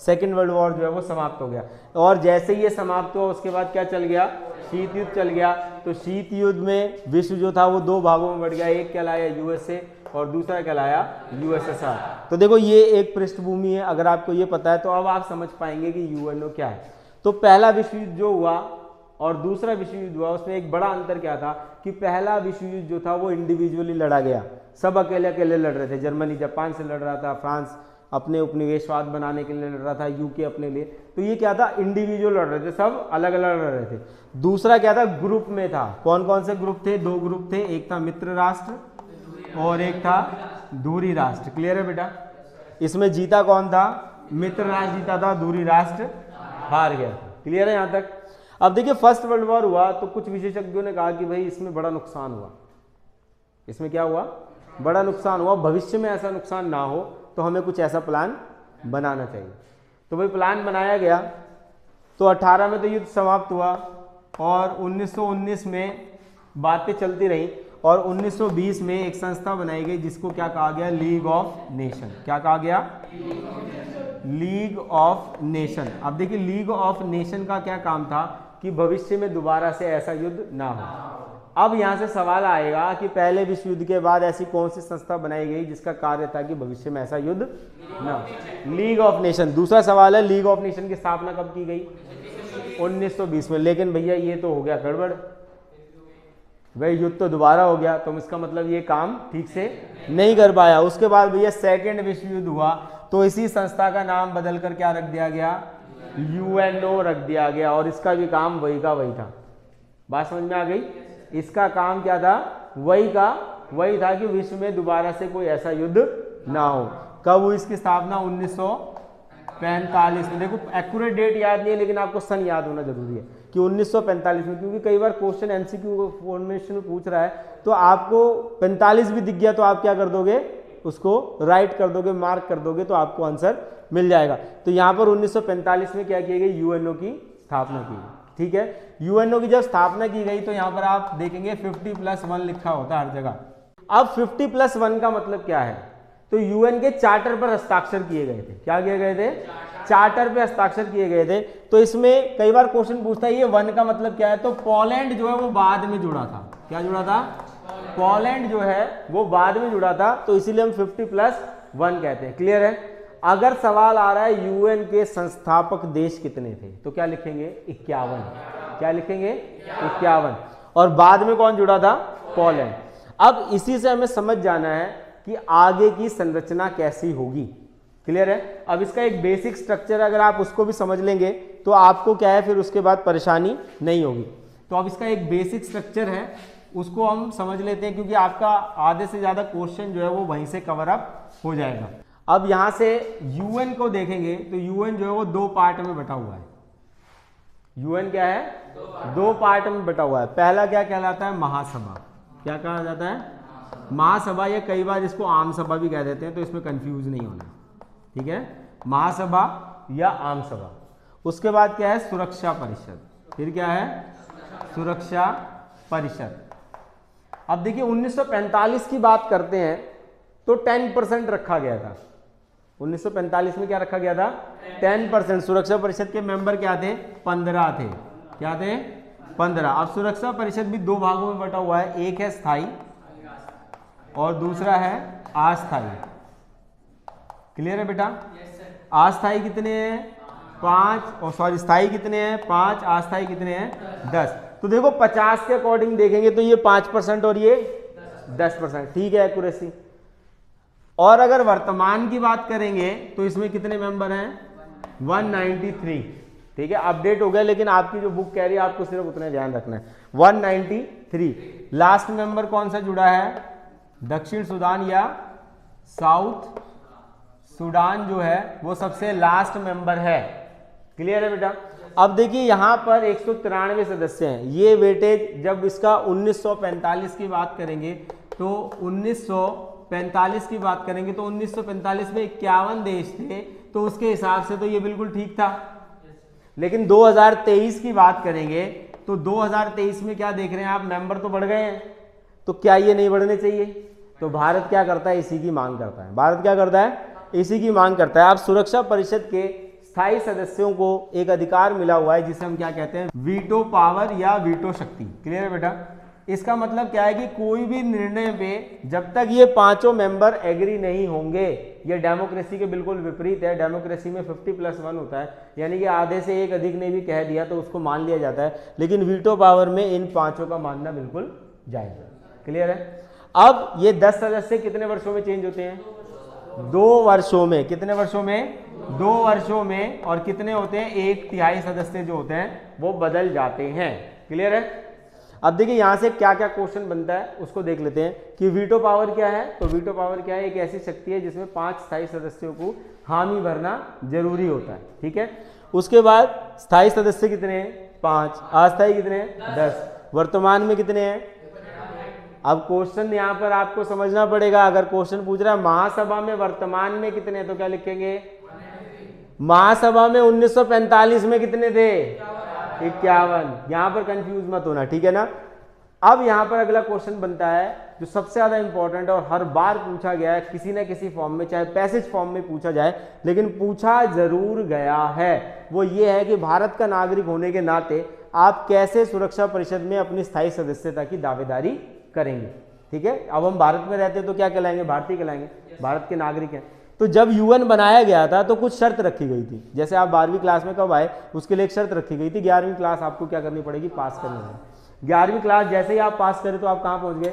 सेकेंड वर्ल्ड वॉर जो है वो समाप्त हो गया। और जैसे ही ये समाप्त हुआ उसके बाद क्या चल गया, शीत युद्ध चल गया। तो शीत युद्ध में विश्व जो था वो 2 भागों में बढ़ गया, एक कहलाया यूएसए और दूसरा कहलाया यूएसएसआर। तो देखो ये एक पृष्ठभूमि है, अगर आपको ये पता है तो अब आप समझ पाएंगे कि यूएनओ क्या है। तो पहला विश्व युद्ध जो हुआ और दूसरा विश्व युद्ध हुआ उसमें एक बड़ा अंतर क्या था कि पहला विश्व युद्ध जो था वो इंडिविजुअली लड़ा गया, सब अकेले अकेले लड़ रहे थे। जर्मनी जापान से लड़ रहा था, फ्रांस अपने उपनिवेशवाद बनाने के लिए लड़ रहा था, यूके अपने लिए। तो ये क्या था, इंडिविजुअल लड़ रहे थे, सब अलग अलग लड़ रहे थे। दूसरा क्या था, ग्रुप में था। कौन कौन से ग्रुप थे, 2 ग्रुप थे, एक था मित्र राष्ट्र और एक था दूरी राष्ट्र। क्लियर है बेटा। इसमें जीता कौन था, मित्र राष्ट्र जीता था, दूरी राष्ट्र हार गया था। क्लियर है यहाँ तक। अब देखिए फर्स्ट वर्ल्ड वॉर हुआ तो कुछ विशेषज्ञों ने कहा कि भाई इसमें बड़ा नुकसान हुआ। इसमें क्या हुआ, बड़ा नुकसान हुआ, भविष्य में ऐसा नुकसान ना हो तो हमें कुछ ऐसा प्लान बनाना चाहिए। तो भाई प्लान बनाया गया। तो 18 में तो युद्ध समाप्त हुआ और 1919 में बातें चलती रहीं और 1920 में एक संस्था बनाई गई जिसको क्या कहा गया, लीग ऑफ नेशन। क्या कहा गया, लीग ऑफ नेशन। अब देखिए लीग ऑफ नेशन का क्या काम था कि भविष्य में दोबारा से ऐसा युद्ध ना हो। अब यहां से सवाल आएगा कि पहले विश्व युद्ध के बाद ऐसी कौन सी संस्था बनाई गई जिसका कार्य था कि भविष्य में ऐसा युद्ध ना हो, लीग ऑफ नेशन। दूसरा सवाल है लीग ऑफ नेशन की स्थापना कब की गई, 1920 में। लेकिन भैया ये तो हो गया गड़बड़, भाई युद्ध तो दोबारा हो गया, तो इसका मतलब ये काम ठीक से नहीं कर पाया। उसके बाद भैया सेकेंड विश्व युद्ध हुआ तो इसी संस्था का नाम बदल कर क्या रख दिया गया, यूएनओ रख दिया गया। और इसका भी काम वही का वही था। बात समझ में आ गई। इसका काम क्या था, वही था कि विश्व में दोबारा से कोई ऐसा युद्ध ना हो। कब हुई इसकी स्थापना, 1945 में। देखो एक्यूरेट डेट याद नहीं है लेकिन आपको सन याद होना जरूरी है कि 1945 में, क्योंकि कई बार क्वेश्चन एमसीक्यू फॉर्मेशन में पूछ रहा है तो आपको 45 भी दिख गया तो आप क्या कर दोगे, उसको राइट कर दोगे, मार्क कर दोगे तो आपको आंसर मिल जाएगा। तो यहाँ पर 1945 में क्या किया गया, यूएनओ की स्थापना की गई। ठीक है, यूएनओ की जब स्थापना की गई तो यहाँ पर आप देखेंगे 50+1 लिखा होता है हर जगह। अब 50+1 का मतलब क्या है, तो यूएन के चार्टर पर हस्ताक्षर किए गए थे। क्या किए गए थे, चार्टर पे हस्ताक्षर किए गए थे। तो इसमें कई बार क्वेश्चन पूछता है ये 1 का मतलब क्या है, तो पोलैंड जो है वो बाद में जुड़ा था। क्या जुड़ा था, पोलैंड जो है वो बाद में जुड़ा था, तो इसीलिए हम 50+1 कहते हैं। क्लियर है। अगर सवाल आ रहा है यूएन के संस्थापक देश कितने थे, तो क्या लिखेंगे, 51। क्या लिखेंगे, 51। और बाद में कौन जुड़ा था, पोलैंड। अब इसी से हमें समझ जाना है कि आगे की संरचना कैसी होगी। क्लियर है। अब इसका एक बेसिक स्ट्रक्चर अगर आप उसको भी समझ लेंगे तो आपको क्या है फिर उसके बाद परेशानी नहीं होगी। तो अब इसका एक बेसिक स्ट्रक्चर है, उसको हम समझ लेते हैं क्योंकि आपका आधे से ज्यादा क्वेश्चन जो है वो वहीं से कवर अप हो जाएगा। अब यहां से यूएन को देखेंगे तो यूएन जो है वो 2 पार्ट में बटा हुआ है। यूएन क्या है, 2 पार्ट में बटा हुआ है। पहला क्या कहलाता है, महासभा। क्या कहा जाता है, महासभा, या कई बार इसको आम सभा भी कह देते हैं, तो इसमें कंफ्यूज नहीं होना। ठीक है, महासभा या आम सभा। उसके बाद क्या है, सुरक्षा परिषद। फिर क्या है, सुरक्षा परिषद। अब देखिए 1945 की बात करते हैं तो 10% रखा गया था। 1945 में क्या रखा गया था, 10%। सुरक्षा परिषद के मेंबर क्या थे, 15 थे। क्या थे, 15। अब सुरक्षा परिषद भी 2 भागों में बटा हुआ है, एक है स्थायी और दूसरा है अस्थायी। क्लियर है बेटा। अस्थायी कितने हैं, 5, और सॉरी स्थायी कितने हैं, 5, अस्थायी कितने हैं, 10। तो देखो 50 के अकॉर्डिंग देखेंगे तो ये 5% और ये 10%। ठीक है, एक्यूरेसी। और अगर वर्तमान की बात करेंगे तो इसमें कितने मेंबर हैं, 193। ठीक है, अपडेट हो गया लेकिन आपकी जो बुक कह रही है आपको सिर्फ उतना ध्यान रखना है, 193। लास्ट मेंबर कौन सा जुड़ा है, दक्षिण सूडान या साउथ सूडान जो है वो सबसे लास्ट मेंबर है। क्लियर है बेटा। अब देखिए यहाँ पर 193 सदस्य हैं। ये वेटेज जब इसका 1945 की बात करेंगे तो 1945 की बात करेंगे तो 1945 में 51 देश थे, तो उसके हिसाब से तो ये बिल्कुल ठीक था। लेकिन 2023 की बात करेंगे तो 2023 में क्या देख रहे हैं आप, मेंबर तो बढ़ गए हैं, तो क्या ये नहीं बढ़ने चाहिए? तो भारत क्या करता है, इसी की मांग करता है। भारत क्या करता है, इसी की मांग करता है। अब सुरक्षा परिषद के स्थायी सदस्यों को एक अधिकार मिला हुआ है जिसे हम क्या कहते हैं, वीटो पावर या वीटो शक्ति। क्लियर है बेटा। इसका मतलब क्या है कि कोई भी निर्णय पे जब तक ये पांचों मेंबर एग्री नहीं होंगे, ये डेमोक्रेसी के बिल्कुल विपरीत है। डेमोक्रेसी में 50+1 होता है, यानी कि आधे से एक अधिक ने भी कह दिया तो उसको मान लिया जाता है, लेकिन वीटो पावर में इन पांचों का मानना बिल्कुल जायज है। क्लियर है। अब ये 10 सदस्य कितने वर्षों में चेंज होते हैं, 2 वर्षों में। कितने वर्षों में, 2 वर्षों में। और कितने होते हैं, 1/3 सदस्य जो होते हैं वो बदल जाते हैं। क्लियर है। अब देखिए यहां से क्या क्या क्वेश्चन बनता है उसको देख लेते हैं कि वीटो पावर क्या है। तो वीटो पावर क्या है, एक ऐसी शक्ति है जिसमें 5 स्थायी सदस्यों को हामी भरना जरूरी होता है। ठीक है। उसके बाद स्थायी सदस्य कितने हैं, 5। अस्थायी कितने हैं, 10। वर्तमान में कितने हैं। अब क्वेश्चन यहां पर आपको समझना पड़ेगा। अगर क्वेश्चन पूछ रहा है महासभा में वर्तमान में कितने हैं, तो क्या लिखेंगे, महासभा में 1945 में कितने थे, 51। यहां पर कंफ्यूज मत होना, ठीक है ना। अब यहां पर अगला क्वेश्चन बनता है जो सबसे ज्यादा इंपॉर्टेंट और हर बार पूछा गया है किसी ना किसी फॉर्म में, चाहे पैसेज फॉर्म में पूछा जाए, लेकिन पूछा जरूर गया है। वो ये है कि भारत का नागरिक होने के नाते आप कैसे सुरक्षा परिषद में अपनी स्थायी सदस्यता की दावेदारी करेंगे। ठीक है। अब हम भारत में रहते हैं तो क्या कहलाएंगे, भारतीय कहलाएंगे, भारत के नागरिक हैं। तो जब यूएन बनाया गया था तो कुछ शर्त रखी गई थी। जैसे आप 12वीं क्लास में कब आए, उसके लिए एक शर्त रखी गई थी, 11वीं क्लास आपको क्या करनी पड़ेगी, पास करनी पड़ेगी। 11वीं क्लास जैसे ही आप पास करें तो आप कहाँ पहुंच गए,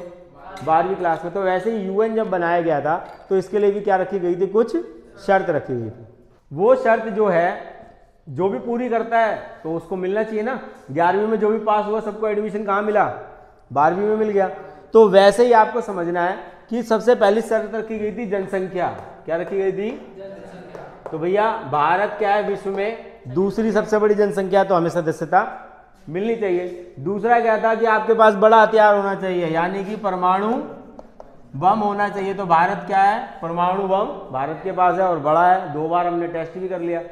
12वीं क्लास में। तो वैसे ही यूएन जब बनाया गया था तो इसके लिए भी क्या रखी गई थी, कुछ शर्त रखी गई थी। वो शर्त जो है, जो भी पूरी करता है तो उसको मिलना चाहिए ना। 11वीं में जो भी पास हुआ सबको एडमिशन कहाँ मिला, 12वीं में मिल गया। तो वैसे ही आपको समझना है कि सबसे पहली शर्त रखी गई थी जनसंख्या। क्या रखी गई थी, तो भैया भारत क्या है, विश्व में दूसरी सबसे बड़ी जनसंख्या, तो हमें सदस्यता मिलनी चाहिए। दूसरा क्या था कि आपके पास बड़ा हथियार होना चाहिए, यानी कि परमाणु बम होना चाहिए। तो भारत क्या है, परमाणु बम भारत के पास है और बड़ा है। 2 बार हमने टेस्ट भी कर लिया।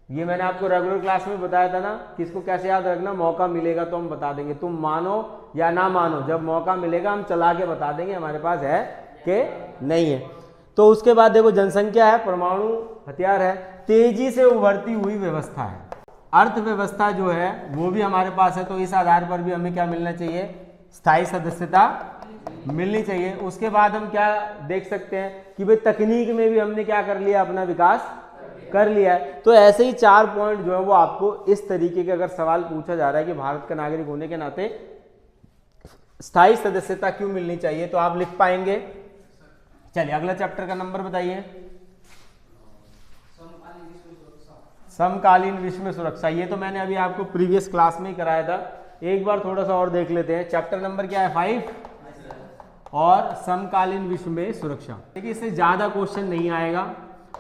ये मैंने आपको रेगुलर क्लास में बताया था ना कि इसको कैसे याद रखना, मौका मिलेगा तो हम बता देंगे, तुम मानो या ना मानो, जब मौका मिलेगा हम चला के बता देंगे हमारे पास है कि नहीं है। तो उसके बाद देखो जनसंख्या है, परमाणु हथियार है, तेजी से उभरती हुई व्यवस्था है, अर्थव्यवस्था जो है वो भी हमारे पास है। तो इस आधार पर भी हमें क्या मिलना चाहिए, स्थायी सदस्यता मिलनी चाहिए। उसके बाद हम क्या देख सकते हैं कि भाई तकनीक में भी हमने क्या कर लिया, अपना विकास कर लिया है। तो ऐसे ही 4 पॉइंट जो है वो आपको इस तरीके के अगर सवाल पूछा जा रहा है कि भारत का नागरिक होने के नाते स्थायी सदस्यता क्यों मिलनी चाहिए, तो आप लिख पाएंगे। चलिए अगला चैप्टर का नंबर बताइए, समकालीन विश्व में सुरक्षा। ये तो मैंने अभी आपको प्रीवियस क्लास में ही कराया था, एक बार थोड़ा सा और देख लेते हैं। चैप्टर नंबर क्या है, 5 और समकालीन विश्व में सुरक्षा। देखिए इससे ज्यादा क्वेश्चन नहीं आएगा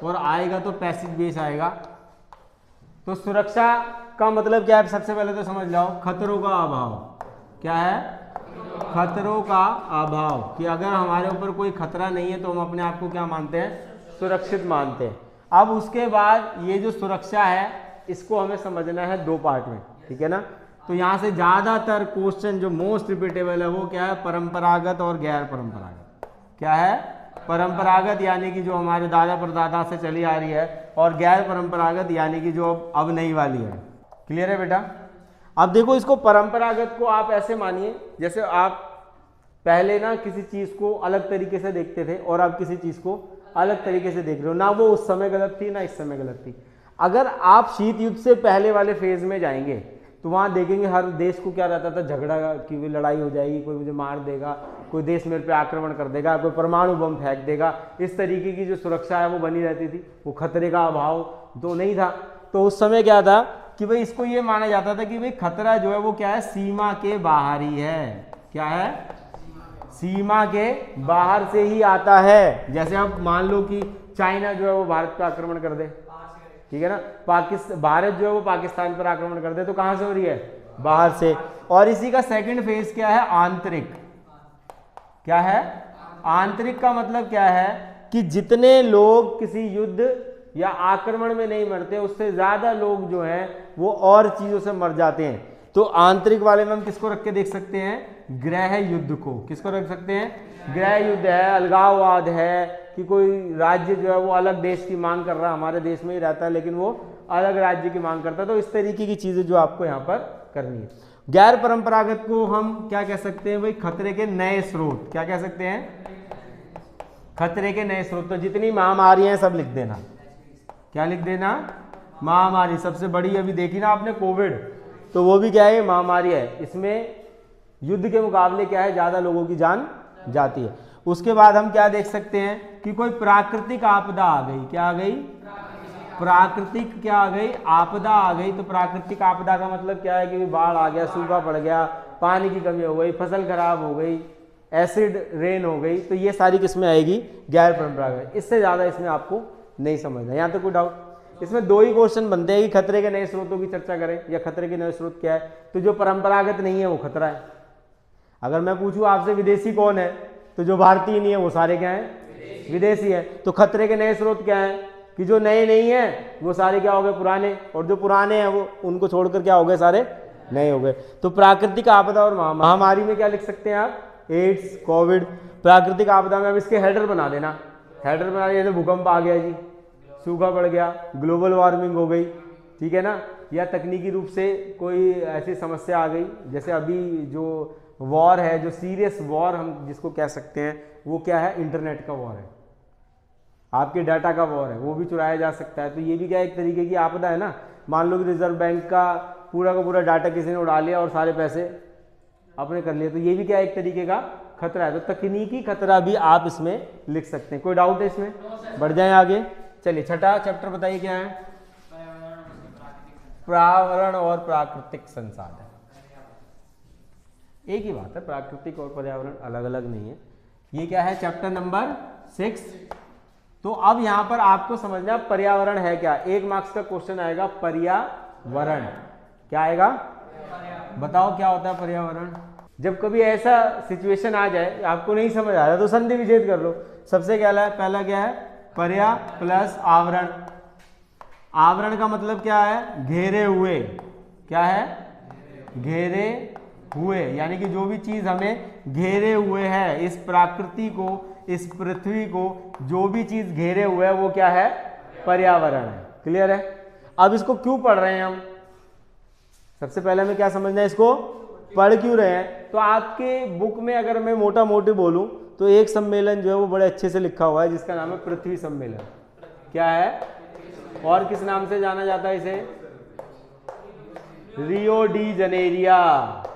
और आएगा तो पैसेज बेस आएगा। तो सुरक्षा का मतलब क्या है, सबसे पहले तो समझ जाओ, खतरों का अभाव। क्या है, खतरों का अभाव, कि अगर हमारे ऊपर कोई खतरा नहीं है तो हम अपने आप को क्या मानते हैं, सुरक्षित मानते हैं। अब उसके बाद ये जो सुरक्षा है इसको हमें समझना है 2 पार्ट में, ठीक है ना। तो यहाँ से ज्यादातर क्वेश्चन जो मोस्ट रिपीटेबल है वो क्या है, परंपरागत और गैर परंपरागत। क्या है, परंपरागत यानी कि जो हमारे दादा परदादा से चली आ रही है, और गैर परंपरागत यानी कि जो अब नई वाली है। क्लियर है बेटा। अब देखो इसको परंपरागत को आप ऐसे मानिए जैसे आप पहले ना किसी चीज को अलग तरीके से देखते थे और आप किसी चीज को अलग तरीके से देख रहे हो, ना वो उस समय गलत थी ना इस समय गलत थी। अगर आप शीत युद्ध से पहले वाले फेज में जाएंगे तो वहां देखेंगे हर देश को क्या रहता था, झगड़ा की लड़ाई हो जाएगी, कोई मुझे मार देगा, कोई देश मेरे पे आक्रमण कर देगा, कोई परमाणु बम फेंक देगा। इस तरीके की जो सुरक्षा है वो बनी रहती थी, वो खतरे का अभाव तो नहीं था। तो उस समय क्या था कि भाई इसको ये माना जाता था कि भाई खतरा जो है वो क्या है, सीमा के बाहर ही है। क्या है, सीमा के बाहर से ही आता है। जैसे आप मान लो कि चाइना जो है वो भारत पे आक्रमण कर दे, ठीक है ना। भारत जो है वो पाकिस्तान पर आक्रमण कर दे तो कहां से हो रही है, बाहर से। और इसी का सेकंड फेज क्या है, आंतरिक। क्या है, आंतरिक का मतलब क्या है कि जितने लोग किसी युद्ध या आक्रमण में नहीं मरते उससे ज्यादा लोग जो हैं वो और चीजों से मर जाते हैं। तो आंतरिक वाले में हम किसको रख के देख सकते हैं, गृह युद्ध को। किसको रख सकते हैं, गृह युद्ध है, अलगाववाद है कि कोई राज्य जो है वो अलग देश की मांग कर रहा है, हमारे देश में ही रहता है लेकिन वो अलग राज्य की मांग करता है। तो इस तरीके की चीजें जो आपको यहाँ पर करनी है। गैर परंपरागत को हम क्या कह सकते हैं भाई, खतरे के नए स्रोत। क्या कह सकते हैं, खतरे के नए स्रोत। तो जितनी महामारियां सब लिख देना। क्या लिख देना, महामारी। सबसे बड़ी अभी देखी ना आपने कोविड, तो वो भी क्या है, महामारी है। इसमें युद्ध के मुकाबले क्या है, ज्यादा लोगों की जान जाती है। उसके बाद हम क्या देख सकते हैं कि कोई प्राकृतिक आपदा आ गई। क्या आ गई, प्राकृतिक क्या आ गई, आपदा आ गई। तो प्राकृतिक आपदा का मतलब क्या है कि बाढ़ आ गया, सूखा पड़ गया, पानी की कमी हो गई, फसल खराब हो गई, एसिड रेन हो गई। तो ये सारी किसमें आएगी, गैर परंपरागत। इससे ज्यादा इसमें आपको नहीं समझना। यहाँ तो कोई डाउट, इसमें दो ही क्वेश्चन बनते हैं कि खतरे के नए स्रोतों की चर्चा करें या खतरे के नए स्रोत क्या है। तो जो परंपरागत नहीं है वो खतरा है। अगर मैं पूछूं आपसे विदेशी कौन है, तो जो भारतीय नहीं है वो सारे क्या है, विदेशी है। तो खतरे के नए स्रोत क्या है कि जो नए नहीं है वो सारे क्या हो गए, पुराने। और जो पुराने हैं वो उनको छोड़कर क्या हो गए, सारे नए हो गए। तो प्राकृतिक आपदा और महामारी में क्या लिख सकते हैं आप, एड्स, कोविड। प्राकृतिक आपदा में अब इसके हेडर बना देना। हेडर बना दिया, जैसे भूकंप आ गया जी, सूखा पड़ गया, ग्लोबल वार्मिंग हो गई, ठीक है ना, या तकनीकी रूप से कोई ऐसी समस्या आ गई। जैसे अभी जो वॉर है, जो सीरियस वॉर हम जिसको कह सकते हैं, वो क्या है, इंटरनेट का वॉर है, आपके डाटा का वॉर है, वो भी चुराया जा सकता है। तो ये भी क्या एक तरीके की आपदा है ना। मान लो कि रिजर्व बैंक का पूरा डाटा किसी ने उड़ा लिया और सारे पैसे अपने कर लिए, तो ये भी क्या एक तरीके का खतरा है। तो तकनीकी खतरा भी आप इसमें लिख सकते हैं। कोई डाउट है इसमें, बढ़ जाए आगे। चलिए छठा चैप्टर बताइए क्या है, पर्यावरण और प्राकृतिक संसाधन। एक ही बात है, प्राकृतिक और पर्यावरण अलग अलग नहीं है। ये क्या है, चैप्टर नंबर 6। तो अब यहां पर आपको समझना पर्यावरण है क्या। 1 मार्क्स का क्वेश्चन आएगा, पर्यावरण क्या आएगा, बताओ क्या होता है पर्यावरण। जब कभी ऐसा सिचुएशन आ जाए आपको नहीं समझ आ रहा तो संधि विच्छेद कर लो। सबसे पहला क्या है, पर्या प्लस आवरण। आवरण का मतलब क्या है, घेरे हुए। क्या है, घेरे हुए, यानी कि जो भी चीज हमें घेरे हुए है, इस प्रकृति को, इस पृथ्वी को जो भी चीज घेरे हुए है वो क्या है, पर्यावरण है। क्लियर है। अब इसको क्यों पढ़ रहे हैं हम, सबसे पहले हमें क्या समझना है, इसको पढ़ क्यों रहे हैं। तो आपके बुक में अगर मैं मोटा मोटी बोलूं तो एक सम्मेलन जो है वो बड़े अच्छे से लिखा हुआ है जिसका नाम है पृथ्वी सम्मेलन। क्या है, और किस नाम से जाना जाता है इसे, रियो डी जनेरिया।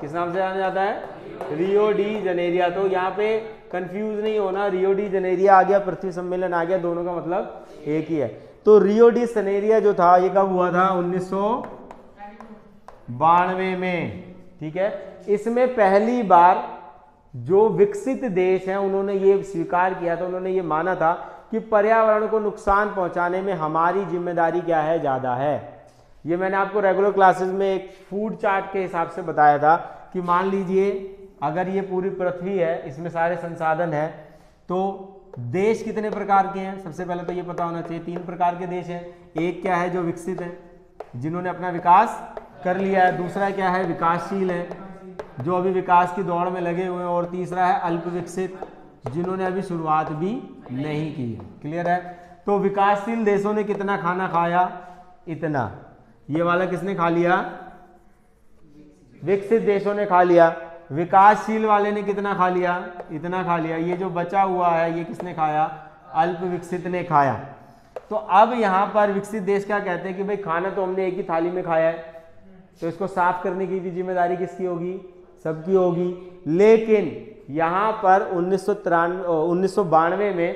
किस नाम से जाना जाता है, रियो डी जनेरिया। तो यहाँ पे कंफ्यूज नहीं होना, रियो डी जनेरिया आ गया, पृथ्वी सम्मेलन आ गया, दोनों का मतलब एक ही है। तो रियो डी जनेरिया जो था ये कब हुआ था, 1992 में। ठीक है, इसमें पहली बार जो विकसित देश हैं उन्होंने ये स्वीकार किया था, उन्होंने ये माना था कि पर्यावरण को नुकसान पहुंचाने में हमारी जिम्मेदारी क्या है, ज्यादा है। ये मैंने आपको रेगुलर क्लासेस में एक फूड चार्ट के हिसाब से बताया था कि मान लीजिए अगर ये पूरी पृथ्वी है, इसमें सारे संसाधन है, तो देश कितने प्रकार के हैं, सबसे पहले तो ये पता होना चाहिए। 3 प्रकार के देश हैं। एक क्या है, जो विकसित है, जिन्होंने अपना विकास कर लिया है। दूसरा क्या है, विकासशील है, जो अभी विकास की दौड़ में लगे हुए हैं। और तीसरा है अल्प विकसित, जिन्होंने अभी शुरुआत भी नहीं की है। क्लियर है। तो विकासशील देशों ने कितना खाना खाया, इतना। ये वाला किसने खा लिया, विकसित देशों ने खा लिया। विकासशील वाले ने कितना खा लिया, इतना खा लिया। ये जो बचा हुआ है ये किसने खाया, अल्प विकसित ने खाया। तो अब यहाँ पर विकसित देश क्या कहते हैं कि भाई खाना तो हमने एक ही थाली में खाया है, तो इसको साफ करने की भी जिम्मेदारी किसकी होगी, सबकी होगी। लेकिन यहाँ पर 1992 में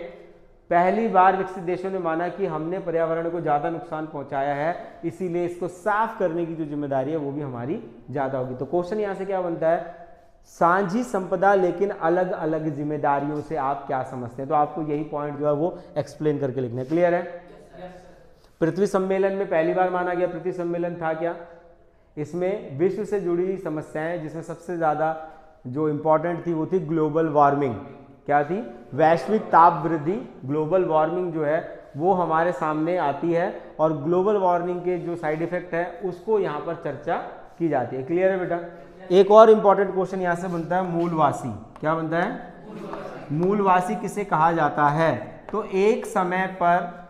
पहली बार विकसित देशों ने माना कि हमने पर्यावरण को ज्यादा नुकसान पहुंचाया है, इसीलिए इसको साफ करने की जो जिम्मेदारी है वो भी हमारी ज्यादा होगी। तो क्वेश्चन यहाँ से क्या बनता है, साझी संपदा लेकिन अलग अलग जिम्मेदारियों से आप क्या समझते हैं। तो आपको यही पॉइंट जो है वो एक्सप्लेन करके लिखना है। क्लियर है। पृथ्वी सम्मेलन में पहली बार माना गया। पृथ्वी सम्मेलन था क्या? इसमें विश्व से जुड़ी समस्याएं, जिसमें सबसे ज़्यादा जो इम्पोर्टेंट थी वो थी ग्लोबल वार्मिंग। क्या थी? वैश्विक ताप वृद्धि, ग्लोबल वार्मिंग जो है वो हमारे सामने आती है और ग्लोबल वार्मिंग के जो साइड इफेक्ट है उसको यहाँ पर चर्चा की जाती है। क्लियर है बेटा? एक और इम्पॉर्टेंट क्वेश्चन यहाँ से बनता है, मूलवासी। क्या बनता है? मूलवासी किसे कहा जाता है? तो एक समय पर,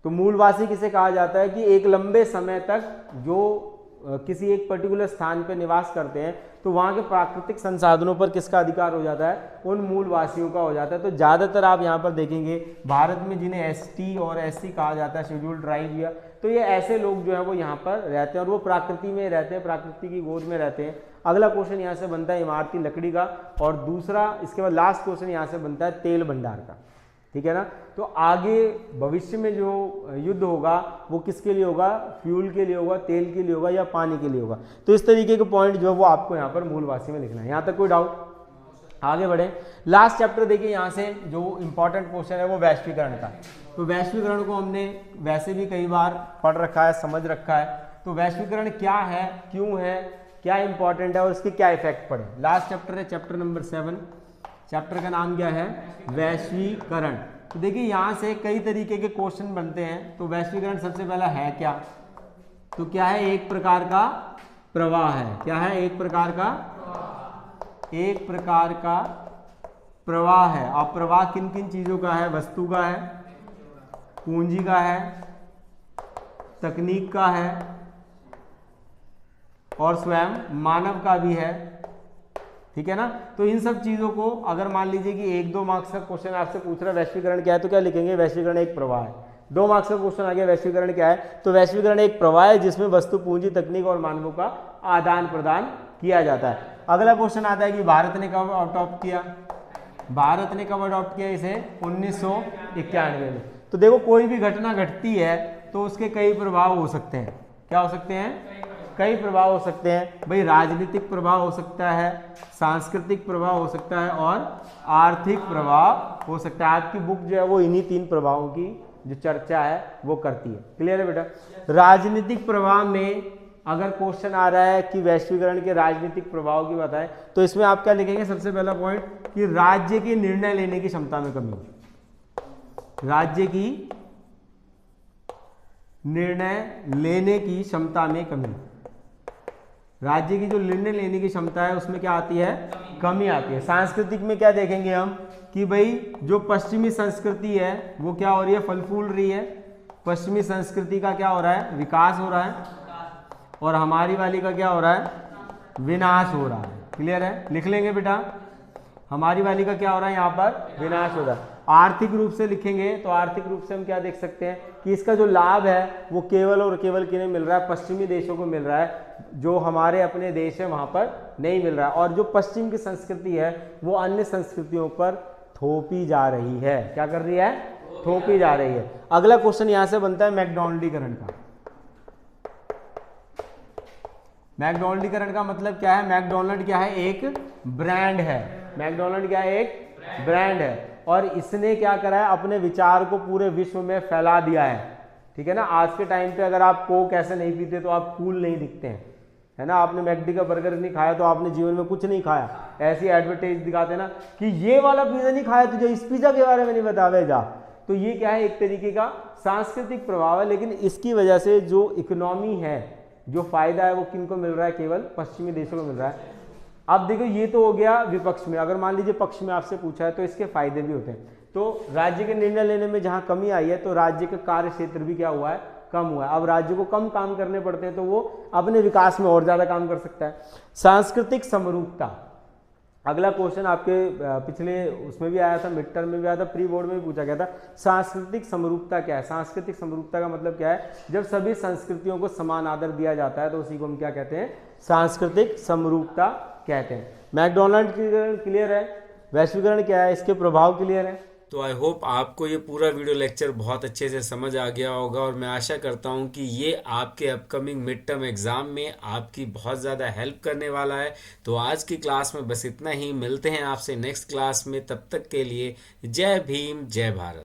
तो मूलवासी किसे कहा जाता है कि एक लंबे समय तक जो किसी एक पर्टिकुलर स्थान पर निवास करते हैं तो वहाँ के प्राकृतिक संसाधनों पर किसका अधिकार हो जाता है? उन मूलवासियों का हो जाता है। तो ज़्यादातर आप यहाँ पर देखेंगे भारत में जिन्हें एसटी और एससी कहा जाता है, शेड्यूल्ड ट्राइब, या तो ये ऐसे लोग जो है वो यहाँ पर रहते हैं और वो प्रकृति में रहते हैं, प्रकृति की गोद में रहते हैं। अगला क्वेश्चन यहाँ से बनता है इमारती लकड़ी का, और दूसरा इसके बाद लास्ट क्वेश्चन यहाँ से बनता है तेल भंडार का। ठीक है ना? तो आगे भविष्य में जो युद्ध होगा वो किसके लिए होगा? फ्यूल के लिए होगा, तेल के लिए होगा, या पानी के लिए होगा। तो इस तरीके के पॉइंट जो है वो आपको यहाँ पर मूलवासी में लिखना है। यहाँ तक कोई डाउट? आगे बढ़े। लास्ट चैप्टर देखिए, यहाँ से जो इंपॉर्टेंट क्वेश्चन है वो वैश्वीकरण का। तो वैश्वीकरण को हमने वैसे भी कई बार पढ़ रखा है, समझ रखा है। तो वैश्वीकरण क्या है, क्यों है, क्या इंपॉर्टेंट है और इसके क्या इफेक्ट पड़े। लास्ट चैप्टर है चैप्टर नंबर 7। चैप्टर का नाम क्या है? वैश्वीकरण। तो देखिए यहाँ से कई तरीके के क्वेश्चन बनते हैं। तो वैश्वीकरण सबसे पहला है क्या? तो क्या है? एक प्रकार का प्रवाह है। क्या है? एक प्रकार का प्रवाह है। अब प्रवाह किन किन चीजों का है? वस्तु का है, पूंजी का है, तकनीक का है और स्वयं मानव का भी है। ठीक है ना? तो इन सब चीजों को अगर मान लीजिए कि 1-2 मार्क्स का क्वेश्चन आपसे पूछ रहा है वैश्वीकरण क्या है, तो क्या लिखेंगे? वैश्वीकरण एक प्रवाह है। 2 मार्क्स का क्वेश्चन आ गया वैश्वीकरण क्या है, तो वैश्वीकरण एक प्रवाह है जिसमें वस्तु, पूंजी, तकनीक और मानवों का आदान प्रदान किया जाता है। अगला क्वेश्चन आता है कि भारत ने कब अडॉप्ट किया? भारत ने कब अडॉप्ट किया इसे? 1991 में। तो देखो कोई भी घटना घटती है तो उसके कई प्रभाव हो सकते हैं। क्या हो सकते हैं? कई प्रभाव हो सकते हैं भाई। राजनीतिक प्रभाव हो सकता है, सांस्कृतिक प्रभाव हो सकता है और आर्थिक प्रभाव हो सकता है। आपकी बुक जो है वो इन्हीं 3 प्रभावों की जो चर्चा है वो करती है। क्लियर है बेटा? राजनीतिक प्रभाव में अगर क्वेश्चन आ रहा है कि वैश्वीकरण के राजनीतिक प्रभाव की बताएं, तो इसमें आप क्या लिखेंगे? सबसे पहला पॉइंट कि राज्य की निर्णय लेने की क्षमता में कमी। राज्य की निर्णय लेने की क्षमता में कमी। राज्य की जो निर्णय लेने की क्षमता है उसमें क्या आती है? कमी आती है। सांस्कृतिक में क्या देखेंगे हम कि भाई जो पश्चिमी संस्कृति है वो क्या हो रही है? फल फूल रही है। पश्चिमी संस्कृति का क्या हो रहा है? विकास हो रहा है, और हमारी वाली का क्या हो रहा है? विनाश हो रहा है। क्लियर है? लिख लेंगे बेटा, हमारी वाली का क्या हो रहा है? यहाँ पर विनाश हो रहा है। आर्थिक रूप से लिखेंगे तो आर्थिक रूप से हम क्या देख सकते हैं कि इसका जो लाभ है वो केवल और केवल किन्हें मिल रहा है? पश्चिमी देशों को मिल रहा है। जो हमारे अपने देश है वहाँ पर नहीं मिल रहा है, और जो पश्चिम की संस्कृति है वो अन्य संस्कृतियों पर थोपी जा रही है। क्या कर रही है? थोपी जा रही है। अगला क्वेश्चन यहाँ से बनता है मैकडॉनल्डीकरण का। मैकडॉनल्डीकरण का मतलब क्या है? मैकडॉनल्ड क्या है? एक ब्रांड है। मैकडॉनल्ड क्या है? एक ब्रांड है, और इसने क्या करा है? अपने विचार को पूरे विश्व में फैला दिया है। ठीक है ना? आज के टाइम पे अगर आप कोक ऐसे नहीं पीते तो आप कूल नहीं दिखते हैं, है ना? आपने मैकडी का बर्गर नहीं खाया तो आपने जीवन में कुछ नहीं खाया। ऐसी एडवर्टाइज दिखाते ना कि ये वाला पिज्जा नहीं खाया तुझे, इस पिज्जा के बारे में नहीं बतावे जा। तो ये क्या है? एक तरीके का सांस्कृतिक प्रभाव है, लेकिन इसकी वजह से जो इकोनॉमी है, जो फायदा है वो किनको मिल रहा है? केवल पश्चिमी देशों को मिल रहा है। अब देखो ये तो हो गया विपक्ष में। अगर मान लीजिए पक्ष में आपसे पूछा है तो इसके फायदे भी होते हैं। तो राज्य के निर्णय लेने में जहां कमी आई है तो राज्य का कार्य क्षेत्र भी क्या हुआ है? कम हुआ है। अब राज्य को कम काम करने पड़ते हैं तो वो अपने विकास में और ज्यादा काम कर सकता है। सांस्कृतिक समरूपता, अगला क्वेश्चन आपके पिछले उसमें भी आया था, मिड टर्म में भी आया था, प्री बोर्ड में भी पूछा गया था। सांस्कृतिक समरूपता क्या है? सांस्कृतिक समरूपता का मतलब क्या है? जब सभी संस्कृतियों को समान आदर दिया जाता है तो उसी को हम क्या कहते हैं? सांस्कृतिक समरूपता कहते हैं। मैकडॉनल्ड क्लियर है? वैश्वीकरण क्या है? इसके प्रभाव क्लियर है? तो आई होप आपको ये पूरा वीडियो लेक्चर बहुत अच्छे से समझ आ गया होगा, और मैं आशा करता हूँ कि ये आपके अपकमिंग मिड टर्म एग्जाम में आपकी बहुत ज़्यादा हेल्प करने वाला है। तो आज की क्लास में बस इतना ही। मिलते हैं आपसे नेक्स्ट क्लास में, तब तक के लिए जय भीम, जय भारत।